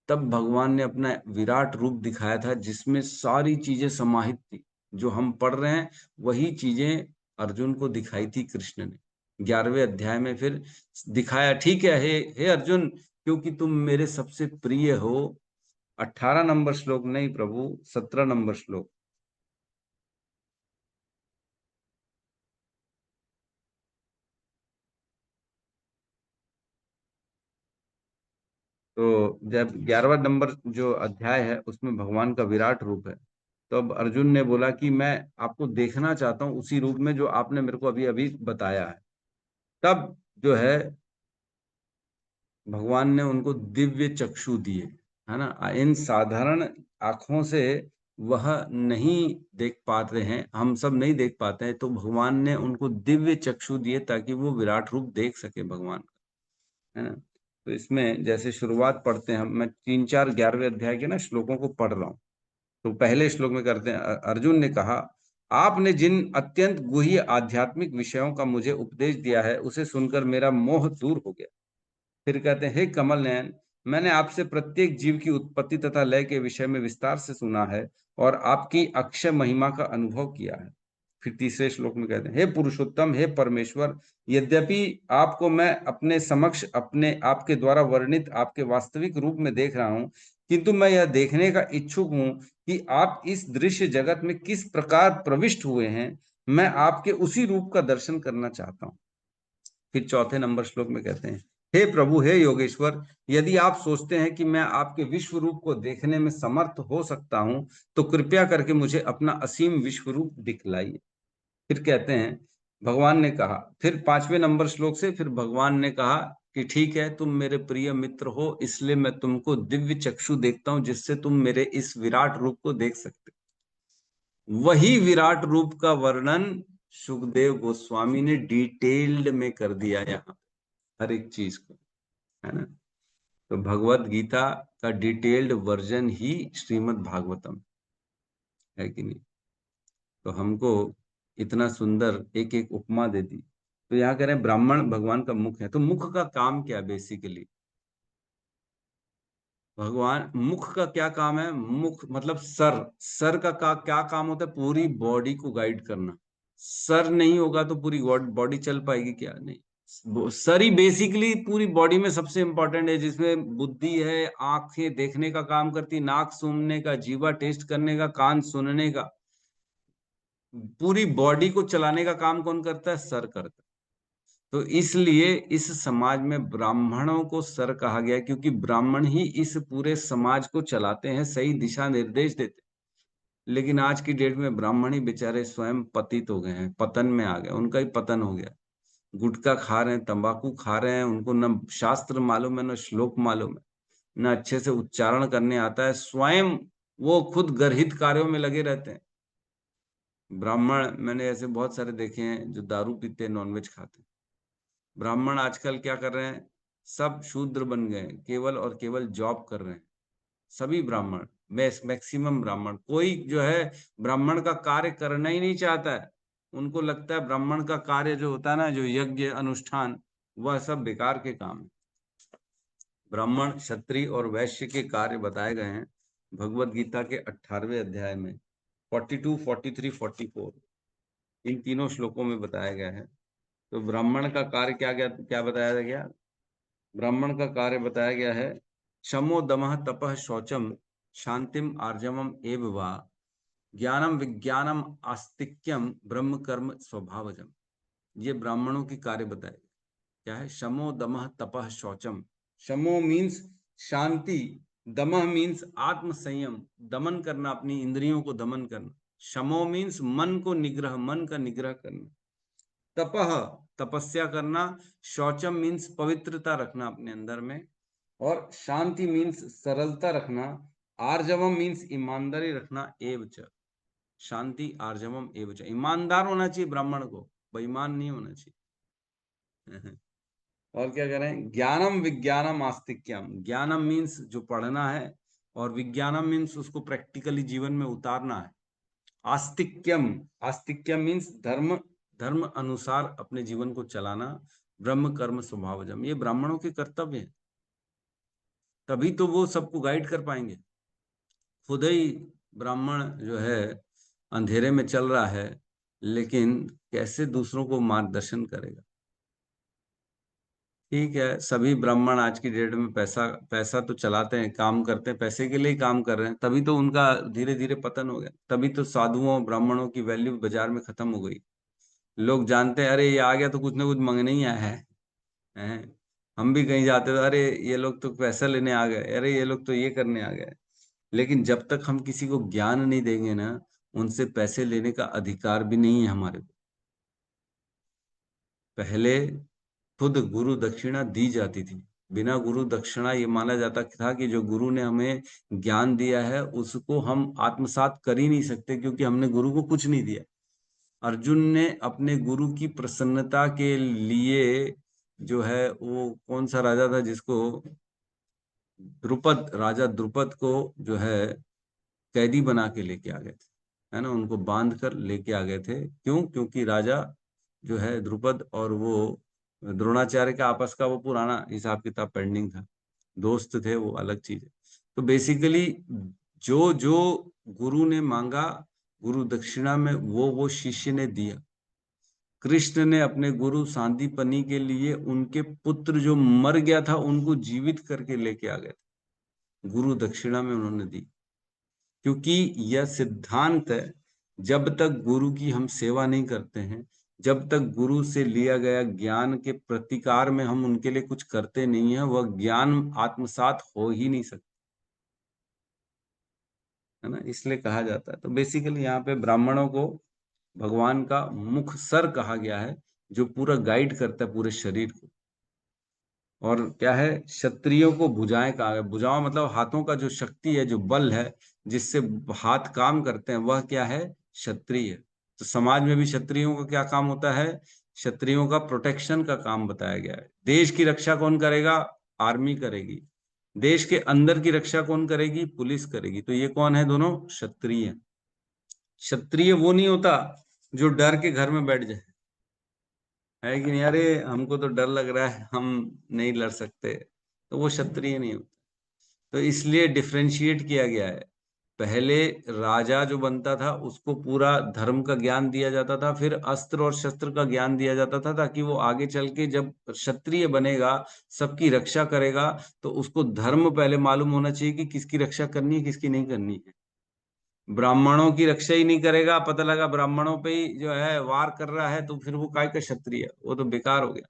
तब भगवान ने अपना विराट रूप दिखाया था जिसमें सारी चीजें समाहित थी। जो हम पढ़ रहे हैं वही चीजें अर्जुन को दिखाई थी कृष्ण ने 11वें अध्याय में। फिर दिखाया, ठीक है हे अर्जुन, क्योंकि तुम मेरे सबसे प्रिय हो। 18 नंबर श्लोक नहीं प्रभु, 17 नंबर श्लोक। तो जब 11वां नंबर जो अध्याय है उसमें भगवान का विराट रूप है, तो अब अर्जुन ने बोला कि मैं आपको देखना चाहता हूं उसी रूप में जो आपने मेरे को अभी अभी बताया है। तब जो है भगवान ने उनको दिव्य चक्षु दिए, है ना। इन साधारण आंखों से वह नहीं देख पाते हैं, हम सब नहीं देख पाते हैं, तो भगवान ने उनको दिव्य चक्षु दिए ताकि वो विराट रूप देख सके भगवान का, है ना। तो इसमें जैसे शुरुआत पढ़ते हैं हम, मैं 3-4 11वें अध्याय के ना श्लोकों को पढ़ रहा हूँ। तो पहले श्लोक में करते हैं, अर्जुन ने कहा, आपने जिन अत्यंत गुह्य आध्यात्मिक विषयों का मुझे उपदेश दिया है उसे सुनकर मेरा मोह दूर हो गया। फिर कहते हैं, हे कमल नयन, मैंने आपसे प्रत्येक जीव की उत्पत्ति तथा लय के विषय में विस्तार से सुना है और आपकी अक्षय महिमा का अनुभव किया है। फिर तीसरे श्लोक में कहते हैं, हे पुरुषोत्तम, हे परमेश्वर, यद्यपि आपको मैं अपने समक्ष अपने आपके द्वारा वर्णित आपके वास्तविक रूप में देख रहा हूं, किंतु मैं यह देखने का इच्छुक हूं कि आप इस दृश्य जगत में किस प्रकार प्रविष्ट हुए हैं। मैं आपके उसी रूप का दर्शन करना चाहता हूं। फिर चौथे नंबर श्लोक में कहते हैं, हे प्रभु, हे योगेश्वर, यदि आप सोचते हैं कि मैं आपके विश्व रूप को देखने में समर्थ हो सकता हूं, तो कृपया करके मुझे अपना असीम विश्व रूप दिखलाइए। फिर कहते हैं, भगवान ने कहा, फिर 5वें नंबर श्लोक से फिर भगवान ने कहा कि ठीक है, तुम मेरे प्रिय मित्र हो, इसलिए मैं तुमको दिव्य चक्षु देखता हूं जिससे तुम मेरे इस विराट रूप को देख सकते। वही विराट रूप का वर्णन सुखदेव गोस्वामी ने डिटेल्ड में कर दिया यहाँ हर एक चीज को, है ना। तो भगवत गीता का डिटेल्ड वर्जन ही श्रीमद् भागवतम है कि नहीं। तो हमको इतना सुंदर एक एक उपमा दे दी। तो यहाँ कह रहे हैं ब्राह्मण भगवान का मुख है। तो मुख का काम क्या बेसिकली, भगवान मुख का क्या काम है? मुख मतलब सर का क्या काम होता है? पूरी बॉडी को गाइड करना। सर नहीं होगा तो पूरी बॉडी चल पाएगी क्या? नहीं। सर ही बेसिकली पूरी बॉडी में सबसे इंपॉर्टेंट है, जिसमें बुद्धि है, आंखें देखने का काम करती, नाक सूंघने का, जीवा टेस्ट करने का, कान सुनने का, पूरी बॉडी को चलाने का काम कौन करता है? सर करता है। तो इसलिए इस समाज में ब्राह्मणों को सर कहा गया, क्योंकि ब्राह्मण ही इस पूरे समाज को चलाते हैं, सही दिशा निर्देश देते हैं। लेकिन आज की डेट में ब्राह्मण ही बेचारे स्वयं पतित हो गए हैं, पतन में आ गए, उनका ही पतन हो गया। गुटखा खा रहे हैं, तंबाकू खा रहे हैं, उनको न शास्त्र मालूम है, न श्लोक मालूम है, न अच्छे से उच्चारण करने आता है, स्वयं वो खुद गर्हित कार्यों में लगे रहते हैं। ब्राह्मण मैंने ऐसे बहुत सारे देखे हैं जो दारू पीते, नॉनवेज खाते हैं। ब्राह्मण आजकल क्या कर रहे हैं? सब शूद्र बन गए, केवल और केवल जॉब कर रहे हैं। सभी ब्राह्मण, मैक्सिमम ब्राह्मण, कोई जो है ब्राह्मण का कार्य करना ही नहीं चाहता है। उनको लगता है ब्राह्मण का कार्य जो होता है ना, जो यज्ञ अनुष्ठान, वह सब बेकार के काम है। ब्राह्मण, क्षत्रिय और वैश्य के कार्य बताए गए हैं भगवत गीता के 18वें अध्याय में 42, 43, 44 इन तीनों श्लोकों में बताया गया है। तो ब्राह्मण का कार्य क्या बताया गया? ब्राह्मण का कार्य बताया गया है शमो दमः तपः शौचम शांतिम आर्जवम एव वा ज्ञानम विज्ञानम आस्तिक्यम ब्रह्म कर्म स्वभावजम। ये ब्राह्मणों की कार्य बताए। क्या है? शमो दमः तपः शौचम। शमो मीन्स शांति, दमः मीन्स आत्म संयम, दमन करना, अपनी इंद्रियों को दमन करना। शमो मीन्स मन को निग्रह, मन का निग्रह करना। तपः तपस्या करना। शौचम मीन्स पवित्रता रखना अपने अंदर में। और शांति मीन्स सरलता रखना। आर्जवम मीन्स ईमानदारी रखना। एवच, शांति आर्जवम एवच, ईमानदार होना चाहिए ब्राह्मण को, बेईमान नहीं होना चाहिए। और क्या करें? ज्ञानम विज्ञानम आस्तिक्यम। ज्ञानम मीन्स जो पढ़ना है, और विज्ञानम मीन्स उसको प्रैक्टिकली जीवन में उतारना है। आस्तिक्यम, आस्तिक्यम मीन्स धर्म, धर्म अनुसार अपने जीवन को चलाना। ब्रह्म कर्म स्वभावजम, ये ब्राह्मणों के कर्तव्य है। तभी तो वो सबको गाइड कर पाएंगे। खुद ही ब्राह्मण जो है अंधेरे में चल रहा है, लेकिन कैसे दूसरों को मार्गदर्शन करेगा? ठीक है, सभी ब्राह्मण आज की डेट में पैसा तो चलाते हैं, काम करते हैं, पैसे के लिए ही काम कर रहे हैं, तभी तो उनका धीरे धीरे पतन हो गया। तभी तो साधुओं ब्राह्मणों की वैल्यू बाजार में खत्म हो गई। लोग जानते हैं, अरे ये आ गया तो कुछ ना कुछ मांगने ही आया है। हम भी कहीं जाते तो अरे ये लोग तो पैसा लेने आ गए, अरे ये लोग तो ये करने आ गए। लेकिन जब तक हम किसी को ज्ञान नहीं देंगे ना, उनसे पैसे लेने का अधिकार भी नहीं है हमारे को। पहले खुद गुरु दक्षिणा दी जाती थी। बिना गुरु दक्षिणा ये माना जाता था कि जो गुरु ने हमें ज्ञान दिया है उसको हम आत्मसात कर ही नहीं सकते, क्योंकि हमने गुरु को कुछ नहीं दिया। अर्जुन ने अपने गुरु की प्रसन्नता के लिए जो है, वो कौन सा राजा था जिसको, द्रुपद, राजा द्रुपद को जो है कैदी बना के लेके आ गए थे, है ना। उनको बांध कर लेके आ गए थे। क्यों? क्योंकि राजा जो है द्रुपद और वो द्रोणाचार्य का आपस का वो पुराना हिसाब किताब पेंडिंग था, दोस्त थे, वो अलग चीज है। तो बेसिकली जो जो गुरु ने मांगा गुरु दक्षिणा में, वो शिष्य ने दिया। कृष्ण ने अपने गुरु सांदीपनी के लिए उनके पुत्र जो मर गया था उनको जीवित करके लेके आ गए थे, गुरु दक्षिणा में उन्होंने दी। क्योंकि यह सिद्धांत है, जब तक गुरु की हम सेवा नहीं करते हैं, जब तक गुरु से लिया गया ज्ञान के प्रतिकार में हम उनके लिए कुछ करते नहीं है, वह ज्ञान आत्मसात हो ही नहीं सकता, है ना। इसलिए कहा जाता है। तो बेसिकली यहाँ पे ब्राह्मणों को भगवान का मुख सर कहा गया है, जो पूरा गाइड करता है पूरे शरीर को। और क्या है? क्षत्रियों को भुजाएं कहा गया। भुजाओं मतलब हाथों का जो शक्ति है, जो बल है, जिससे हाथ काम करते हैं, वह क्या है? क्षत्रिय। तो समाज में भी क्षत्रियों का क्या काम होता है? क्षत्रियों का प्रोटेक्शन का काम बताया गया है। देश की रक्षा कौन करेगा? आर्मी करेगी। देश के अंदर की रक्षा कौन करेगी? पुलिस करेगी। तो ये कौन है? दोनों क्षत्रिय। क्षत्रिय वो नहीं होता जो डर के घर में बैठ जाए, है कि नहीं, अरे हमको तो डर लग रहा है, हम नहीं लड़ सकते, तो वो क्षत्रिय नहीं होता। तो इसलिए डिफरेंशिएट किया गया है। पहले राजा जो बनता था उसको पूरा धर्म का ज्ञान दिया जाता था, फिर अस्त्र और शस्त्र का ज्ञान दिया जाता था, ताकि वो आगे चल के जब क्षत्रिय बनेगा, सबकी रक्षा करेगा, तो उसको धर्म पहले मालूम होना चाहिए कि किसकी रक्षा करनी है, किसकी नहीं करनी है। ब्राह्मणों की रक्षा ही नहीं करेगा, पता लगा ब्राह्मणों पे ही जो है वार कर रहा है, तो फिर वो काय का क्षत्रिय? वो तो बेकार हो गया।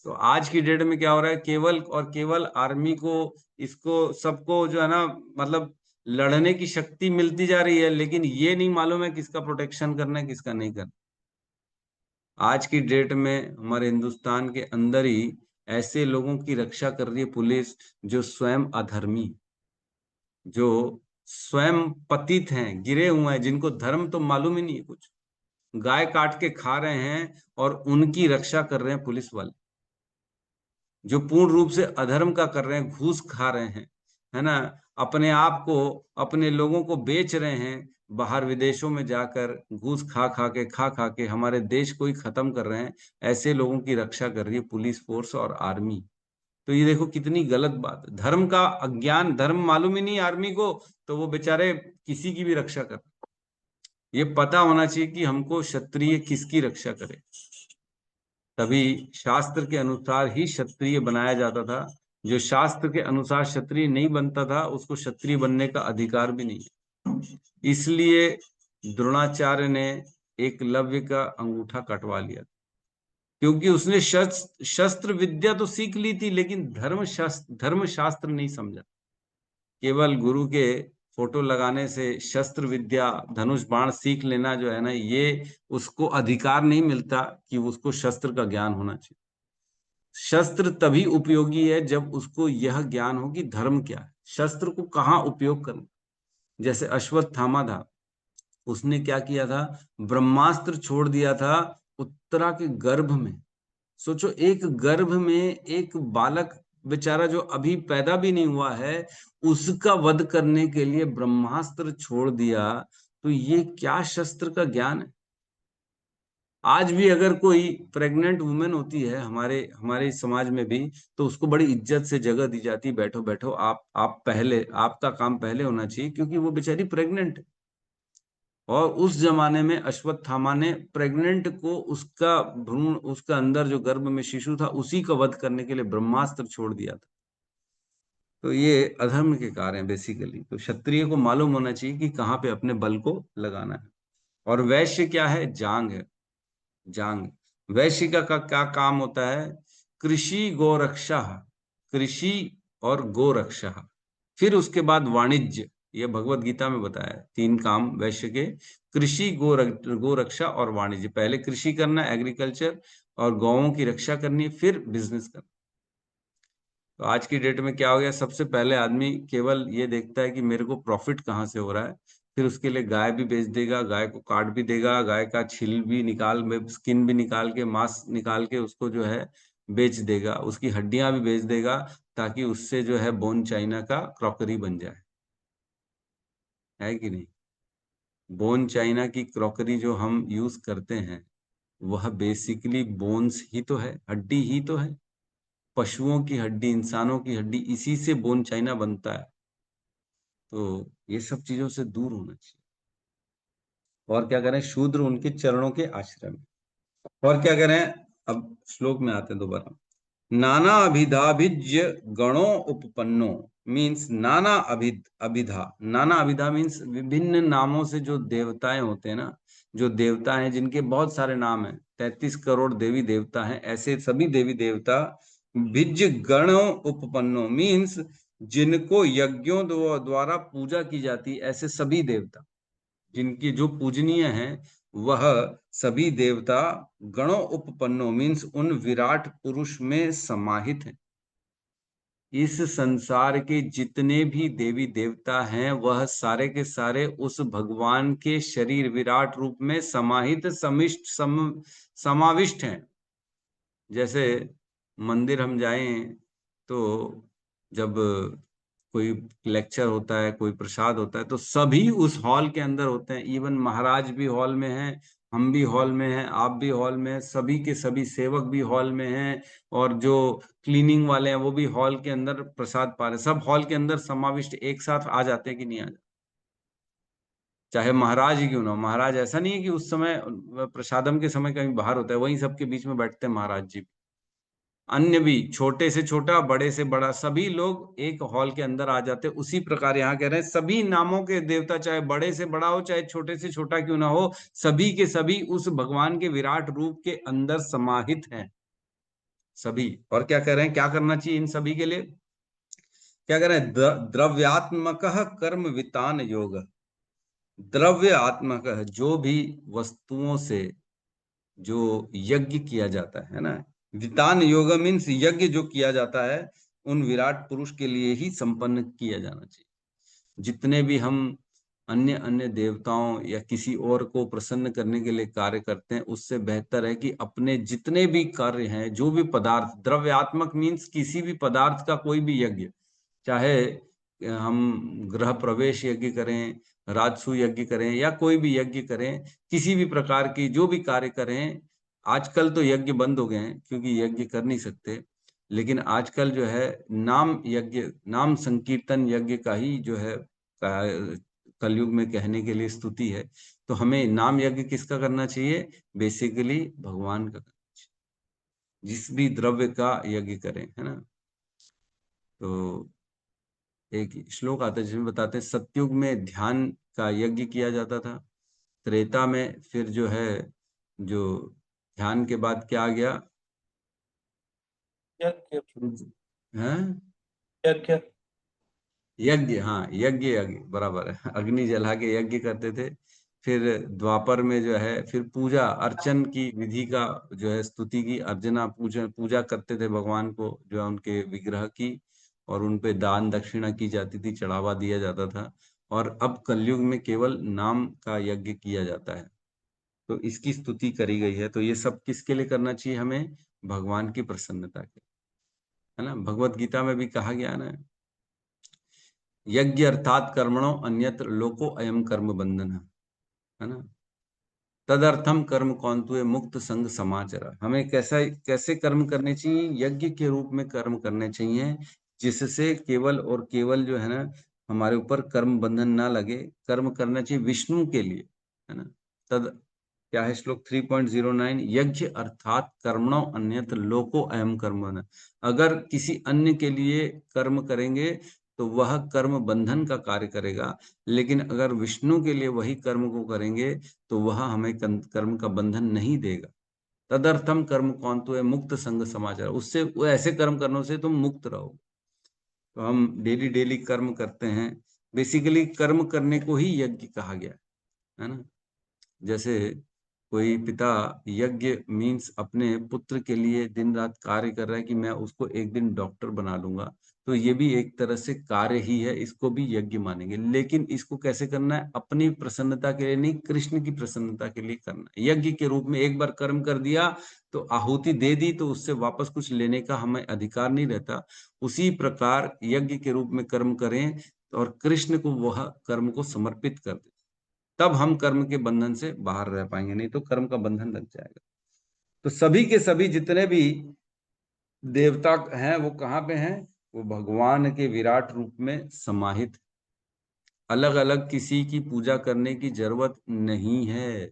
तो आज की डेट में क्या हो रहा है? केवल और केवल आर्मी को, इसको सबको जो है ना, मतलब लड़ने की शक्ति मिलती जा रही है, लेकिन ये नहीं मालूम है किसका प्रोटेक्शन करना है, किसका नहीं करना। आज की डेट में हमारे हिंदुस्तान के अंदर ही ऐसे लोगों की रक्षा कर रही है पुलिस जो स्वयं अधर्मी, जो स्वयं पतित हैं, गिरे हुए हैं, जिनको धर्म तो मालूम ही नहीं है कुछ, गाय काट के खा रहे हैं, और उनकी रक्षा कर रहे हैं पुलिस वाले, जो पूर्ण रूप से अधर्म का कर रहे हैं, घूस खा रहे हैं, है ना, अपने आप को, अपने लोगों को बेच रहे हैं, बाहर विदेशों में जाकर घूस खा खा के हमारे देश को ही खत्म कर रहे हैं। ऐसे लोगों की रक्षा कर रही है पुलिस फोर्स और आर्मी। तो ये देखो कितनी गलत बात है। धर्म का अज्ञान, धर्म मालूम ही नहीं आर्मी को, तो वो बेचारे किसी की भी रक्षा कर। ये पता होना चाहिए कि हमको क्षत्रिय किसकी रक्षा करे, तभी शास्त्र के अनुसार ही क्षत्रिय बनाया जाता था। जो शास्त्र के अनुसार क्षत्रिय नहीं बनता था, उसको क्षत्रिय बनने का अधिकार भी नहीं है। इसलिए द्रोणाचार्य ने एकलव्य का अंगूठा कटवा लिया, क्योंकि उसने शस्त्र विद्या तो सीख ली थी, लेकिन धर्म शास्त्र नहीं समझा। केवल गुरु के फोटो लगाने से शस्त्र विद्या, धनुष बाण सीख लेना जो है ना, ये उसको अधिकार नहीं मिलता कि उसको शस्त्र का ज्ञान होना चाहिए। शस्त्र तभी उपयोगी है जब उसको यह ज्ञान हो कि धर्म क्या है, शस्त्र को कहाँ उपयोग करना। जैसे अश्वत्थामा था, उसने क्या किया था? ब्रह्मास्त्र छोड़ दिया था उत्तरा के गर्भ में। सोचो, एक गर्भ में एक बालक बेचारा जो अभी पैदा भी नहीं हुआ है, उसका वध करने के लिए ब्रह्मास्त्र छोड़ दिया। तो ये क्या शस्त्र का ज्ञान है? आज भी अगर कोई प्रेग्नेंट वुमेन होती है हमारे हमारे समाज में भी, तो उसको बड़ी इज्जत से जगह दी जाती है, बैठो बैठो, आप पहले, आपका काम पहले होना चाहिए, क्योंकि वो बेचारी प्रेग्नेंट है। और उस जमाने में अश्वत्थामा ने प्रेग्नेंट को, उसका भ्रूण, उसका अंदर जो गर्भ में शिशु था, उसी का वध करने के लिए ब्रह्मास्त्र छोड़ दिया था। तो ये अधर्म के कार्य हैं बेसिकली। तो क्षत्रिय को मालूम होना चाहिए कि कहाँ पे अपने बल को लगाना है। और वैश्य क्या है? जांग है, जांग। वैश्य का क्या काम होता है? कृषि गोरक्षा, कृषि और गोरक्षा। फिर उसके बाद वाणिज्य, ये भगवत गीता में बताया है 3 काम वैश्य के: कृषि, गोरक्षा और वाणिज्य। पहले कृषि करना, एग्रीकल्चर, और गौओं की रक्षा करनी, फिर बिजनेस करना। तो आज की डेट में क्या हो गया? सबसे पहले आदमी केवल ये देखता है कि मेरे को प्रॉफिट कहाँ से हो रहा है, फिर उसके लिए गाय भी बेच देगा, गाय को काट भी देगा, गाय का छील भी निकाल, स्किन भी निकाल के, मांस निकाल के उसको जो है बेच देगा, उसकी हड्डियां भी बेच देगा, ताकि उससे जो है बोन चाइना का क्रॉकरी बन जाए, है कि नहीं? बोन चाइना की क्रॉकरी जो हम यूज करते हैं, वह बेसिकली बोन्स ही तो है, हड्डी ही तो है। पशुओं की हड्डी, इंसानों की हड्डी, इसी से बोन चाइना बनता है। तो ये सब चीजों से दूर होना चाहिए। और क्या करें? शूद्र उनके चरणों के आश्रय में। और क्या करें? अब श्लोक में आते हैं दोबारा। नाना अभिधाभिज्य गणो उपपन्नो, मीन्स नाना अभिधा। नाना अभिधा मीन्स विभिन्न नामों से जो देवताएं होते हैं ना, जो देवता हैं जिनके बहुत सारे नाम हैं, 33 करोड़ देवी देवता हैं, ऐसे सभी देवी देवता भिज्य गणो उपपन्नो, मीन्स जिनको यज्ञों द्वारा पूजा की जाती, ऐसे सभी देवता जिनकी जो पूजनीय हैं, वह सभी देवता गणों उपपन्नो, मीन्स उन विराट पुरुष में समाहित हैं। इस संसार के जितने भी देवी देवता हैं वह सारे के सारे उस भगवान के शरीर विराट रूप में समाहित समाविष्ट हैं। जैसे मंदिर हम जाएं तो जब कोई लेक्चर होता है, कोई प्रसाद होता है, तो सभी उस हॉल के अंदर होते हैं। इवन महाराज भी हॉल में हैं, हम भी हॉल में हैं, आप भी हॉल में हैं, सभी के सभी सेवक भी हॉल में हैं, और जो क्लीनिंग वाले हैं वो भी हॉल के अंदर प्रसाद पा रहे हैं। सब हॉल के अंदर समाविष्ट एक साथ आ जाते हैं कि नहीं आ जाते? चाहे महाराज ही क्यों ना हो। महाराज ऐसा नहीं है कि उस समय प्रसादम के समय कहीं बाहर होता है, वहीं सबके बीच में बैठते हैं महाराज जी। अन्य भी, छोटे से छोटा, बड़े से बड़ा, सभी लोग एक हॉल के अंदर आ जाते हैं। उसी प्रकार यहाँ कह रहे हैं सभी नामों के देवता, चाहे बड़े से बड़ा हो, चाहे छोटे से छोटा क्यों ना हो, सभी के सभी उस भगवान के विराट रूप के अंदर समाहित हैं सभी। और क्या कह रहे हैं, क्या करना चाहिए इन सभी के लिए? क्या कह रहे हैं? द्रव्यात्मक कर्म वितान योग। द्रव्य आत्मक, जो भी वस्तुओं से जो यज्ञ किया जाता है ना, वितान योग मीन्स यज्ञ जो किया जाता है उन विराट पुरुष के लिए ही संपन्न किया जाना चाहिए। जितने भी हम अन्य अन्य देवताओं या किसी और को प्रसन्न करने के लिए कार्य करते हैं, उससे बेहतर है कि अपने जितने भी कार्य हैं, जो भी पदार्थ, द्रव्यात्मक मीन्स किसी भी पदार्थ का कोई भी यज्ञ, चाहे हम गृह प्रवेश यज्ञ करें, राजसू यज्ञ करें, या कोई भी यज्ञ करें, किसी भी प्रकार की जो भी कार्य करें। आजकल तो यज्ञ बंद हो गए हैं क्योंकि यज्ञ कर नहीं सकते, लेकिन आजकल जो है नाम यज्ञ, नाम संकीर्तन यज्ञ का ही जो है कलयुग में कहने के लिए स्तुति है। तो हमें नाम यज्ञ किसका करना चाहिए? बेसिकली भगवान का करना चाहिए, जिस भी द्रव्य का यज्ञ करें, है ना। तो एक श्लोक आता है जिसमें बताते हैं सतयुग में ध्यान का यज्ञ किया जाता था, त्रेता में फिर जो है, जो ध्यान के बाद क्या आ गया? हैं? यज्ञ, हाँ यज्ञ, यज्ञ बराबर है, अग्नि जला के यज्ञ करते थे। फिर द्वापर में जो है फिर पूजा अर्चन की विधि का जो है स्तुति की, अर्चना पूजा करते थे भगवान को, जो है उनके विग्रह की, और उन पे दान दक्षिणा की जाती थी, चढ़ावा दिया जाता था। और अब कलयुग में केवल नाम का यज्ञ किया जाता है, तो इसकी स्तुति करी गई है। तो ये सब किसके लिए करना चाहिए हमें? भगवान की प्रसन्नता के, है ना। भगवत गीता में भी कहा गया ना, यज्ञ अर्थात कर्मणो अन्यत्र लोको अयम कर्म बंधन, है ना। तदर्थम कर्म कौंतुए मुक्त संग समाचर। हमें कैसे कर्म करने चाहिए? यज्ञ के रूप में कर्म करने चाहिए, जिससे केवल और केवल जो है ना हमारे ऊपर कर्म बंधन ना लगे। कर्म करना चाहिए विष्णु के लिए, है ना। तद क्या है श्लोक 3.09, यज्ञ अर्थात कर्मणो अन्यत्र लोको अयम कर्म। अगर किसी अन्य के लिए कर्म करेंगे तो वह कर्म बंधन का कार्य करेगा, लेकिन अगर विष्णु के लिए वही कर्म को करेंगे तो वह हमें कर्म का बंधन नहीं देगा। तदर्थम कर्म कौंतु है मुक्त संग समाचार, उससे वो ऐसे कर्म करने से तुम मुक्त रहो। तो हम डेली डेली कर्म करते हैं, बेसिकली कर्म करने को ही यज्ञ कहा गया है ना। जैसे कोई पिता यज्ञ मीन्स अपने पुत्र के लिए दिन रात कार्य कर रहा है कि मैं उसको एक दिन डॉक्टर बना लूंगा, तो ये भी एक तरह से कार्य ही है, इसको भी यज्ञ मानेंगे। लेकिन इसको कैसे करना है? अपनी प्रसन्नता के लिए नहीं, कृष्ण की प्रसन्नता के लिए करना है। यज्ञ के रूप में एक बार कर्म कर दिया तो आहुति दे दी, तो उससे वापस कुछ लेने का हमें अधिकार नहीं रहता। उसी प्रकार यज्ञ के रूप में कर्म करें और कृष्ण को वह कर्म को समर्पित कर दें, तब हम कर्म के बंधन से बाहर रह पाएंगे, नहीं तो कर्म का बंधन लग जाएगा। तो सभी के सभी जितने भी देवता हैं वो कहाँ पे हैं? वो भगवान के विराट रूप में समाहित। अलग अलग किसी की पूजा करने की जरूरत नहीं है।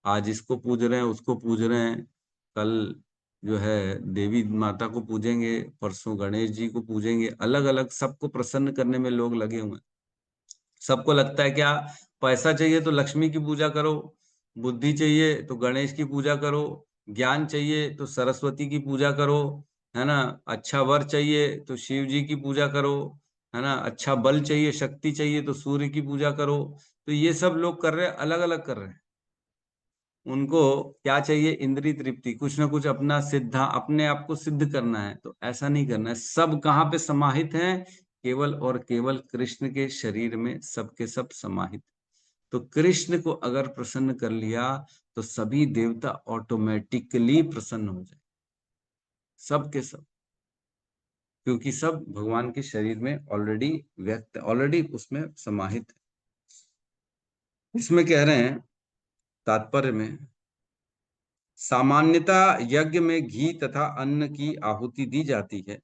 आज इसको पूज रहे हैं, उसको पूज रहे हैं, कल जो है देवी माता को पूजेंगे, परसों गणेश जी को पूजेंगे। अलग अलग सबको प्रसन्न करने में लोग लगे हुए हैं। सबको लगता है क्या, पैसा चाहिए तो लक्ष्मी की पूजा करो, बुद्धि चाहिए तो गणेश की पूजा करो, ज्ञान चाहिए तो सरस्वती की पूजा करो, है ना। अच्छा वर चाहिए तो शिव जी की पूजा करो, है ना। अच्छा बल चाहिए, शक्ति चाहिए तो सूर्य की पूजा करो। तो ये सब लोग कर रहे हैं, अलग अलग कर रहे हैं। उनको क्या चाहिए? इंद्रिय तृप्ति, कुछ ना कुछ अपना अपने आप को सिद्ध करना है। तो ऐसा नहीं करना है। सब कहाँ पे समाहित हैं? केवल और केवल कृष्ण के शरीर में सबके सब समाहित। तो कृष्ण को अगर प्रसन्न कर लिया तो सभी देवता ऑटोमेटिकली प्रसन्न हो जाए, सब के सब, क्योंकि सब भगवान के शरीर में ऑलरेडी उसमें समाहित है। इसमें कह रहे हैं तात्पर्य में, सामान्यतः यज्ञ में घी तथा अन्न की आहुति दी जाती है,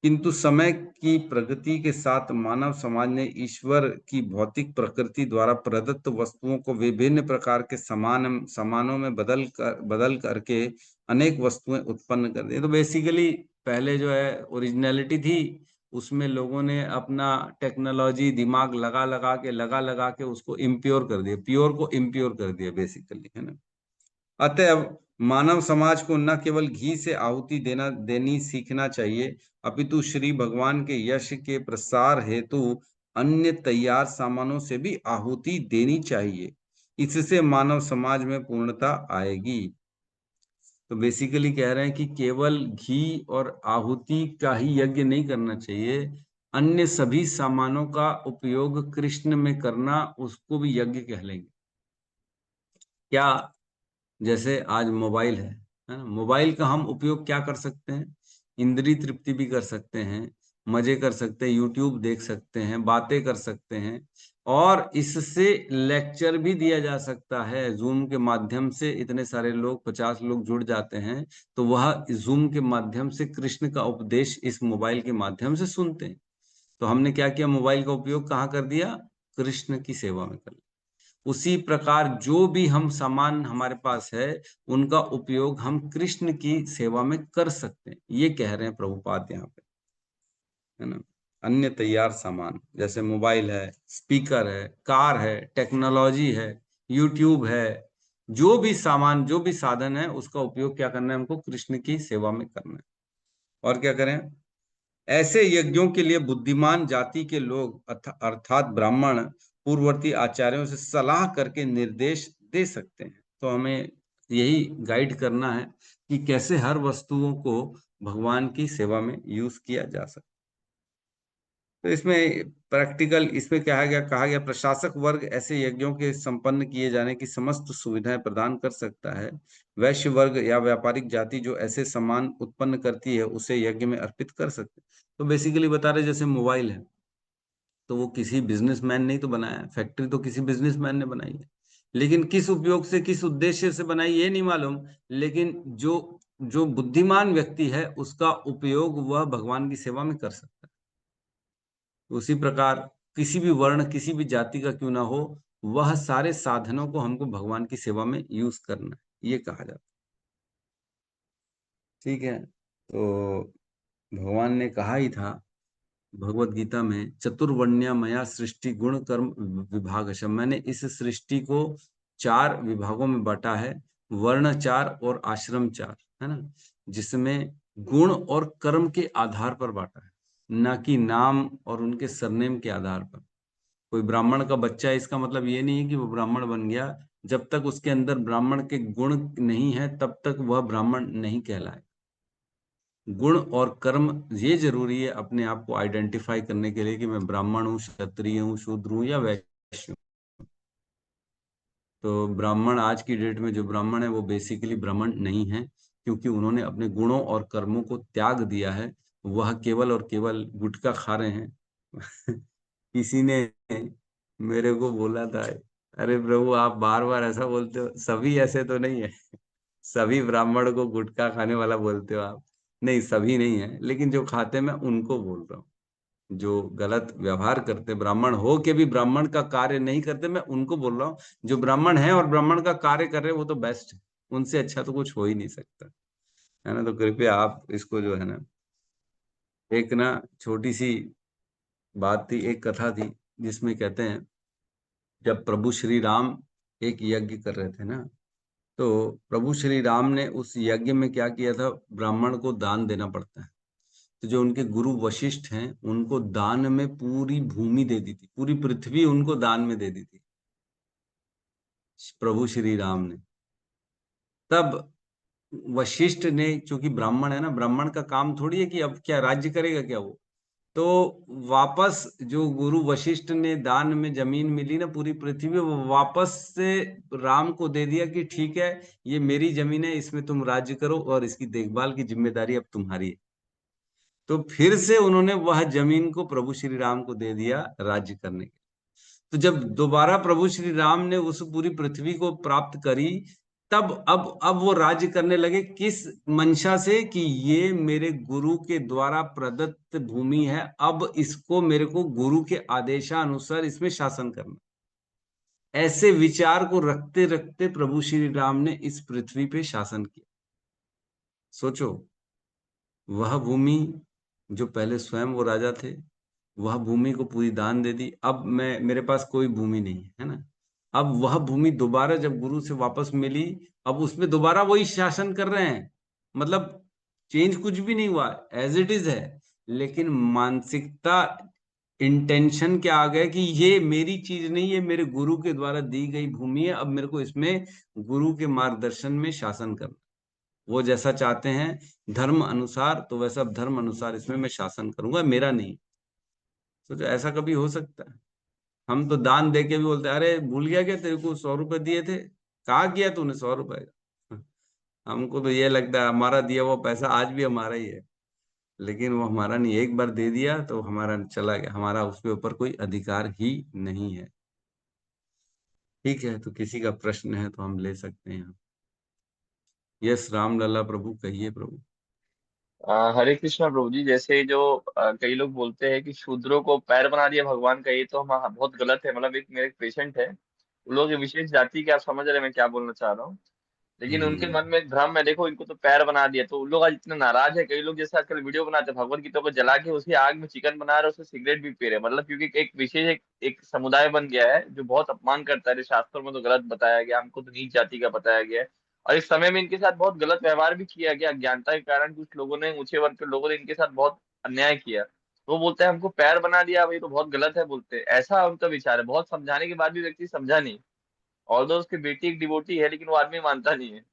किंतु समय की प्रगति के साथ मानव समाज ने ईश्वर की भौतिक प्रकृति द्वारा प्रदत्त वस्तुओं को विभिन्न प्रकार के सामानों में बदल करके अनेक वस्तुएं उत्पन्न कर दी। तो बेसिकली पहले जो है ओरिजिनलिटी थी, उसमें लोगों ने अपना टेक्नोलॉजी दिमाग लगा लगा के उसको इम्प्योर कर दिया, प्योर को इम्प्योर कर दिया बेसिकली, है ना। अतएव मानव समाज को न केवल घी से आहुति देनी सीखना चाहिए, अपितु श्री भगवान के यश के प्रसार हेतु अन्य तैयार सामानों से भी आहुति देनी चाहिए। इससे मानव समाज में पूर्णता आएगी। तो बेसिकली कह रहे हैं कि केवल घी और आहुति का ही यज्ञ नहीं करना चाहिए, अन्य सभी सामानों का उपयोग कृष्ण में करना, उसको भी यज्ञ कह लेंगे। क्या? जैसे आज मोबाइल है ना, मोबाइल का हम उपयोग क्या कर सकते हैं? इंद्रिय तृप्ति भी कर सकते हैं, मजे कर सकते हैं, यूट्यूब देख सकते हैं, बातें कर सकते हैं, और इससे लेक्चर भी दिया जा सकता है। जूम के माध्यम से इतने सारे लोग, 50 लोग जुड़ जाते हैं, तो वह जूम के माध्यम से कृष्ण का उपदेश इस मोबाइल के माध्यम से सुनते हैं। तो हमने क्या किया? मोबाइल का उपयोग कहाँ कर दिया? कृष्ण की सेवा में कर लिया। उसी प्रकार जो भी हम सामान हमारे पास है, उनका उपयोग हम कृष्ण की सेवा में कर सकते हैं, ये कह रहे हैं प्रभुपाद यहाँ पे, है ना। अन्य तैयार सामान जैसे मोबाइल है, स्पीकर है, कार है, टेक्नोलॉजी है, यूट्यूब है, जो भी सामान, जो भी साधन है, उसका उपयोग क्या करना है? हमको कृष्ण की सेवा में करना है। और क्या करें? ऐसे यज्ञों के लिए बुद्धिमान जाति के लोग अर्थात ब्राह्मण पूर्ववर्ती आचार्यों से सलाह करके निर्देश दे सकते हैं। तो हमें यही गाइड करना है कि कैसे हर वस्तुओं को भगवान की सेवा में यूज किया जा सकता। तो इसमें प्रैक्टिकल, इसमें कहा गया प्रशासक वर्ग ऐसे यज्ञों के संपन्न किए जाने की समस्त सुविधाएं प्रदान कर सकता है। वैश्य वर्ग या व्यापारिक जाति जो ऐसे सामान उत्पन्न करती है, उसे यज्ञ में अर्पित कर सकते हैं। तो बेसिकली बता रहे, जैसे मोबाइल है, तो वो किसी बिजनेसमैन ने ही तो बनाया है, फैक्ट्री तो किसी बिजनेसमैन ने बनाई है, लेकिन किस उपयोग से, किस उद्देश्य से बनाई ये नहीं मालूम। लेकिन जो जो बुद्धिमान व्यक्ति है, उसका उपयोग वह भगवान की सेवा में कर सकता है। उसी प्रकार किसी भी वर्ण, किसी भी जाति का क्यों ना हो, वह सारे साधनों को हमको भगवान की सेवा में यूज करना है, ये कहा जाता है। ठीक है। तो भगवान ने कहा ही था भगवत गीता में, चतुर्वर्ण्य मया सृष्टि गुण कर्म विभागशः, मैंने इस सृष्टि को 4 विभागों में बांटा है, वर्ण 4 और आश्रम 4, है ना, जिसमें गुण और कर्म के आधार पर बांटा है, ना कि नाम और उनके सरनेम के आधार पर। कोई ब्राह्मण का बच्चा है, इसका मतलब ये नहीं है कि वो ब्राह्मण बन गया। जब तक उसके अंदर ब्राह्मण के गुण नहीं है, तब तक वह ब्राह्मण नहीं कहलाए। गुण और कर्म ये जरूरी है अपने आप को आइडेंटिफाई करने के लिए कि मैं ब्राह्मण हूँ, क्षत्रिय हूँ, शूद्र हूँ या वैश्य हूँ। तो ब्राह्मण, आज की डेट में जो ब्राह्मण है, वो बेसिकली ब्राह्मण नहीं है, क्योंकि उन्होंने अपने गुणों और कर्मों को त्याग दिया है। वह केवल और केवल गुटखा खा रहे हैं। किसी ने मेरे को बोला था, अरे प्रभु आप बार बार ऐसा बोलते हो, सभी ऐसे तो नहीं है, सभी ब्राह्मण को गुटखा खाने वाला बोलते हो आप? नहीं, सभी नहीं है, लेकिन जो खाते, मैं उनको बोल रहा हूँ। जो गलत व्यवहार करते, ब्राह्मण हो के भी ब्राह्मण का कार्य नहीं करते, मैं उनको बोल रहा हूँ। जो ब्राह्मण है और ब्राह्मण का कार्य कर रहे हैं, वो तो बेस्ट है, उनसे अच्छा तो कुछ हो ही नहीं सकता, है ना। तो कृपया आप इसको जो है ना, एक ना छोटी सी बात थी, एक कथा थी, जिसमें कहते हैं जब प्रभु श्री राम एक यज्ञ कर रहे थे ना, तो प्रभु श्री राम ने उस यज्ञ में क्या किया था? ब्राह्मण को दान देना पड़ता है। तो जो उनके गुरु वशिष्ठ हैं, उनको दान में पूरी भूमि दे दी थी, पूरी पृथ्वी उनको दान में दे दी थी प्रभु श्री राम ने। तब वशिष्ठ ने, चूंकि ब्राह्मण है ना, ब्राह्मण का काम थोड़ी है कि अब क्या राज्य करेगा क्या वो, तो वापस जो गुरु वशिष्ठ ने दान में जमीन मिली ना पूरी पृथ्वी, वो वापस से राम को दे दिया कि ठीक है, ये मेरी जमीन है, इसमें तुम राज्य करो और इसकी देखभाल की जिम्मेदारी अब तुम्हारी है। तो फिर से उन्होंने वह जमीन को प्रभु श्री राम को दे दिया राज्य करने के। तो जब दोबारा प्रभु श्री राम ने उस पूरी पृथ्वी को प्राप्त करी, तब अब वो राज्य करने लगे, किस मंशा से कि ये मेरे गुरु के द्वारा प्रदत्त भूमि है, अब इसको मेरे को गुरु के आदेशानुसार इसमें शासन करना। ऐसे विचार को रखते रखते प्रभु श्री राम ने इस पृथ्वी पे शासन किया। सोचो, वह भूमि जो पहले स्वयं वो राजा थे, वह भूमि को पूरी दान दे दी। अब मेरे पास कोई भूमि नहीं है ना, अब वह भूमि दोबारा जब गुरु से वापस मिली, अब उसमें दोबारा वही शासन कर रहे हैं। मतलब चेंज कुछ भी नहीं हुआ, एज इट इज है, लेकिन मानसिकता, इंटेंशन क्या आ गया कि ये मेरी चीज नहीं है, मेरे गुरु के द्वारा दी गई भूमि है, अब मेरे को इसमें गुरु के मार्गदर्शन में शासन करना। वो जैसा चाहते हैं धर्म अनुसार, तो वैसा धर्म अनुसार इसमें मैं शासन करूंगा, मेरा नहीं। सोचो ऐसा कभी हो सकता है? हम तो दान दे के भी बोलते हैं, अरे भूल गया क्या, तेरे को 100 रुपए दिए थे, कहा किया तूने 100 रुपए का। हमको तो ये लगता है हमारा दिया वो पैसा आज भी हमारा ही है, लेकिन वो हमारा नहीं। एक बार दे दिया तो हमारा चला गया, हमारा उसके ऊपर कोई अधिकार ही नहीं है। ठीक है, तो किसी का प्रश्न है तो हम ले सकते हैं। यस राम लला प्रभु, कहिए प्रभु। हरे कृष्णा प्रभु जी। जैसे जो कई लोग बोलते हैं कि शूद्रों को पैर बना दिया भगवान का, ये तो हम बहुत गलत है। मतलब एक मेरे पेशेंट है, उन लोग एक विशेष जाति के, आप समझ रहे हैं मैं क्या बोलना चाह रहा हूँ। लेकिन उनके मन में एक भ्रम है, देखो इनको तो पैर बना दिया, तो उन लोग आज इतने नाराज है। कई लोग जैसे आजकल वीडियो बनाते हैं भगवत गीता को जला के उसी आग में चिकन बना रहे, उससे सिगरेट भी पी रहे, मतलब क्योंकि एक विशेष एक समुदाय बन गया है जो बहुत अपमान करता है। शास्त्रों में तो गलत बताया गया, हमको तो नीच जाति का बताया गया है। और इस समय में इनके साथ बहुत गलत व्यवहार भी किया गया, अज्ञानता के कारण कुछ लोगों ने, ऊंचे वर्ग के लोगों ने इनके साथ बहुत अन्याय किया। तो वो बोलते हैं हमको पैर बना दिया, भाई तो बहुत गलत है बोलते हैं। ऐसा उनका विचार है, बहुत समझाने के बाद भी व्यक्ति समझा नहीं। और दो उसकी बेटी एक डिवोटी है, लेकिन वो आदमी मानता नहीं है।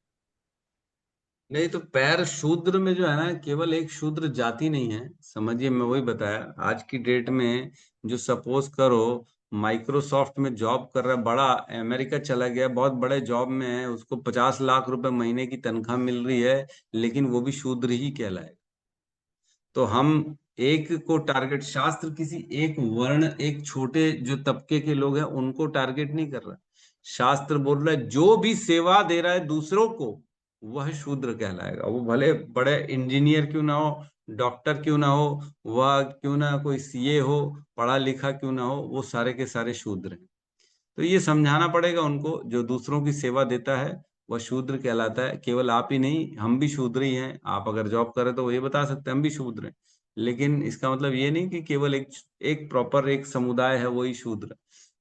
नहीं तो पैर शूद्र में जो है ना, केवल एक शूद्र जाति नहीं है, समझिए। मैं वही बताया, आज की डेट में जो सपोज करो माइक्रोसॉफ्ट में जॉब कर रहा है, बड़ा अमेरिका चला गया, बहुत बड़े जॉब में है, उसको 50 लाख रुपए महीने की तनख्वाह मिल रही है, लेकिन वो भी शूद्र ही कहलाएगा। तो हम एक को टारगेट, शास्त्र किसी एक वर्ण, एक छोटे जो तबके के लोग हैं उनको टारगेट नहीं कर रहा। शास्त्र बोल रहा है जो भी सेवा दे रहा है दूसरों को, वह शूद्र कहलाएगा। वो भले बड़े इंजीनियर क्यों ना हो, डॉक्टर क्यों ना हो, वह क्यों ना कोई सीए हो, पढ़ा लिखा क्यों ना हो, वो सारे के सारे शूद्र हैं। तो ये समझाना पड़ेगा उनको, जो दूसरों की सेवा देता है वह शूद्र कहलाता है। केवल आप ही नहीं, हम भी शूद्र ही हैं। आप अगर जॉब करें तो वो ये बता सकते हैं हम भी शूद्र हैं, लेकिन इसका मतलब ये नहीं कि केवल एक एक प्रॉपर एक समुदाय है वही शूद्र।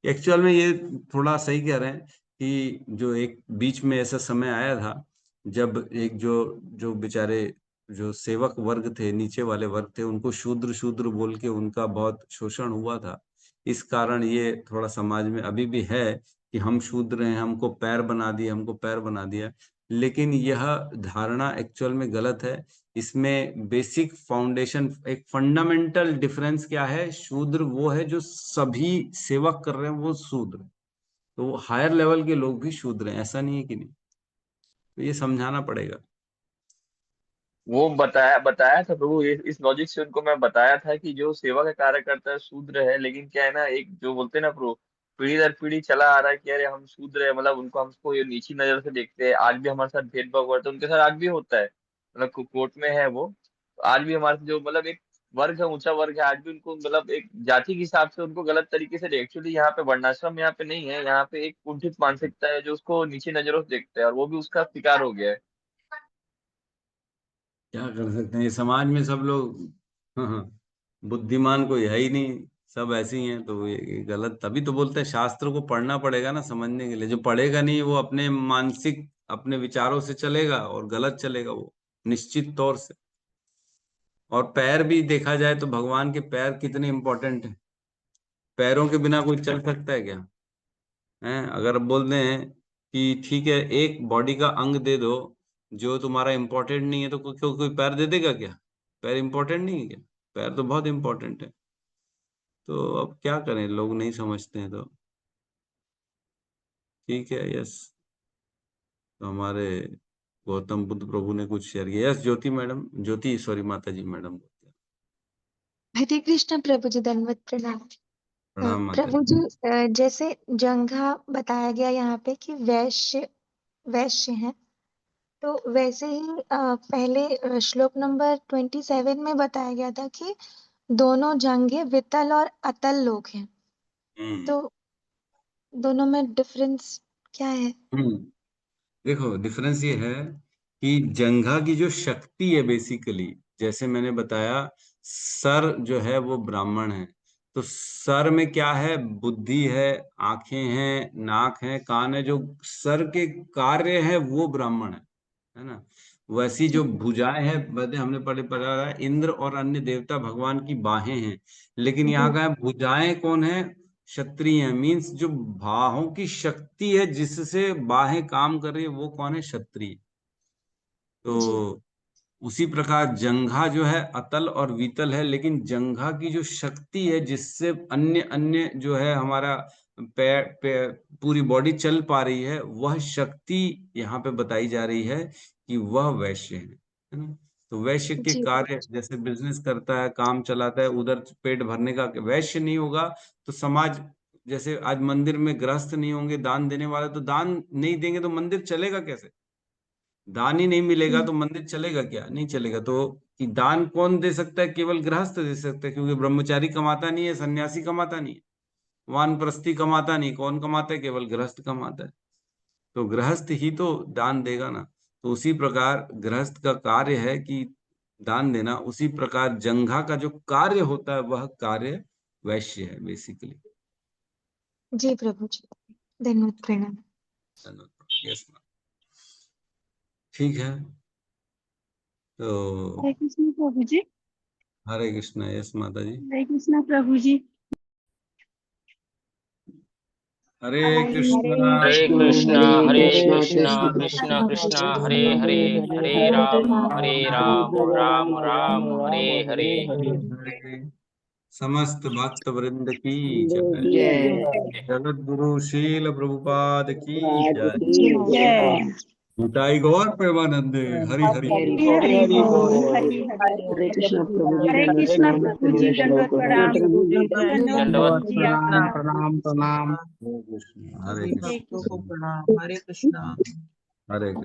एक्चुअल में ये थोड़ा सही कह रहे हैं कि जो एक बीच में ऐसा समय आया था जब एक जो जो बेचारे जो सेवक वर्ग थे, नीचे वाले वर्ग थे, उनको शूद्र शूद्र बोल के उनका बहुत शोषण हुआ था। इस कारण ये थोड़ा समाज में अभी भी है कि हम शूद्र हैं, हमको पैर बना दिया, हमको पैर बना दिया। लेकिन यह धारणा एक्चुअल में गलत है। इसमें बेसिक फाउंडेशन, एक फंडामेंटल डिफरेंस क्या है, शूद्र वो है जो सभी सेवक कर रहे हैं वो शूद्र, तो वो हायर लेवल के लोग भी शूद्र हैं, ऐसा नहीं है कि नहीं। तो ये समझाना पड़ेगा। वो बताया बताया था प्रभु, इस लॉजिक से उनको मैं बताया था कि जो सेवा का कार्य करता है शूद्र है। लेकिन क्या है ना, एक जो बोलते हैं ना प्रभु, पीढ़ी दर पीढ़ी चला आ रहा है कि अरे हम शूद्र है, मतलब उनको, हमको ये नीची नजर से देखते हैं। आज भी हमारे साथ भेदभाव करते हैं, उनके साथ आज भी होता है। मतलब कोर्ट में है वो, तो आज भी हमारे साथ जो मतलब एक वर्ग है, ऊंचा वर्ग है, आज भी उनको मतलब एक जाति के हिसाब से उनको गलत तरीके से एक्चुअली यहाँ पे वर्णाश्रम यहाँ पे नहीं है, यहाँ पे एक कुंठित मानसिकता है जो उसको नीचे नजरों से देखते हैं, और वो भी उसका शिकार हो गया है। क्या कर सकते हैं, ये समाज में सब लोग, हाँ हाँ, बुद्धिमान कोई है ही नहीं, सब ऐसे ही हैं। तो ये गलत, तभी तो बोलते हैं शास्त्र को पढ़ना पड़ेगा ना समझने के लिए। जो पढ़ेगा नहीं वो अपने मानसिक, अपने विचारों से चलेगा और गलत चलेगा वो, निश्चित तौर से। और पैर भी देखा जाए तो भगवान के पैर कितने इंपॉर्टेंट हैं। पैरों के बिना कोई चल सकता है क्या? हैं, अगर बोल दें कि ठीक है एक बॉडी का अंग दे दो जो तुम्हारा इम्पोर्टेंट नहीं है, तो कोई पैर दे देगा क्या? पैर इम्पोर्टेंट नहीं है क्या? पैर तो बहुत इम्पोर्टेंट है। तो अब क्या करें, लोग नहीं समझते हैं। तो ठीक है, यस। तो हमारे गौतम बुद्ध प्रभु ने कुछ शेयर किया। यस ज्योति मैडम, ज्योति सॉरी माता जी मैडम। हरे कृष्ण प्रभु जी, दंडवत प्रणाम। प्रणाम माता प्रभु जी। जी, जैसे जंघा बताया गया यहाँ पे कि वैश्य वैश्य है, तो वैसे ही पहले श्लोक नंबर 27 में बताया गया था कि दोनों जंघे वितल और अतल लोग हैं। तो दोनों में डिफरेंस क्या है? देखो डिफरेंस ये है कि जंघा की जो शक्ति है बेसिकली, जैसे मैंने बताया, सर जो है वो ब्राह्मण है, तो सर में क्या है? बुद्धि है, आंखें हैं, नाक है, कान है, जो सर के कार्य है वो ब्राह्मण है ना। वैसी जो भुजाएं हैं, बता हमने पढ़ा है, इंद्र और अन्य देवता भगवान की बाहें हैं, लेकिन यहाँ का है भुजाएं कौन है? क्षत्रिय है। मीन्स जो बाहों की शक्ति है जिससे बाहें काम कर रही है वो कौन है? क्षत्रिय। तो उसी प्रकार जंघा जो है अतल और वितल है, लेकिन जंघा की जो शक्ति है जिससे अन्य अन्य जो है हमारा पैर पूरी बॉडी चल पा रही है, वह शक्ति यहाँ पे बताई जा रही है कि वह वैश्य है ना। तो वैश्य के कार्य जैसे बिजनेस करता है, काम चलाता है, उधर पेट भरने का, वैश्य नहीं होगा तो समाज, जैसे आज मंदिर में गृहस्थ नहीं होंगे दान देने वाले, तो दान नहीं देंगे तो मंदिर चलेगा कैसे? दान ही नहीं मिलेगा तो मंदिर चलेगा क्या? नहीं चलेगा। तो कि दान कौन दे सकता है? केवल गृहस्थ दे सकता है, क्योंकि ब्रह्मचारी कमाता नहीं है, सन्यासी कमाता नहीं है, वानप्रस्थी कमाता नहीं। कौन कमाता है? केवल गृहस्थ कमाता है। तो गृहस्थ ही तो दान देगा ना। तो उसी प्रकार गृहस्थ का कार्य है कि दान देना, उसी प्रकार जंघा का जो कार्य होता है वह कार्य वैश्य है बेसिकली। जी प्रभु जी, धन्यवाद प्रणाम। यस, ठीक है। तो हरे कृष्ण प्रभु जी। हरे कृष्ण। यस माता जी। हरे कृष्ण प्रभु जी। हरे कृष्ण। हरे कृष्णा हरे कृष्णा कृष्णा कृष्णा हरे हरे, हरे राम राम राम हरे हरे। हरे समस्त भक्त वृंद की जय। जगत गुरु शील प्रभुपाद की जय। जय। मिठाई गौर प्रेमानंद। हरि हरि हरि हरि बोल, हरि हरि बोल। हरे कृष्ण प्रभु जी, दंडवत प्रणाम। दंडवत जी आपका। प्रणाम प्रणाम। हरे कृष्ण। हरे हरे कृष्ण। कृष्ण। प्रणाम। हरे कृष्णा। हरे कृष्ण।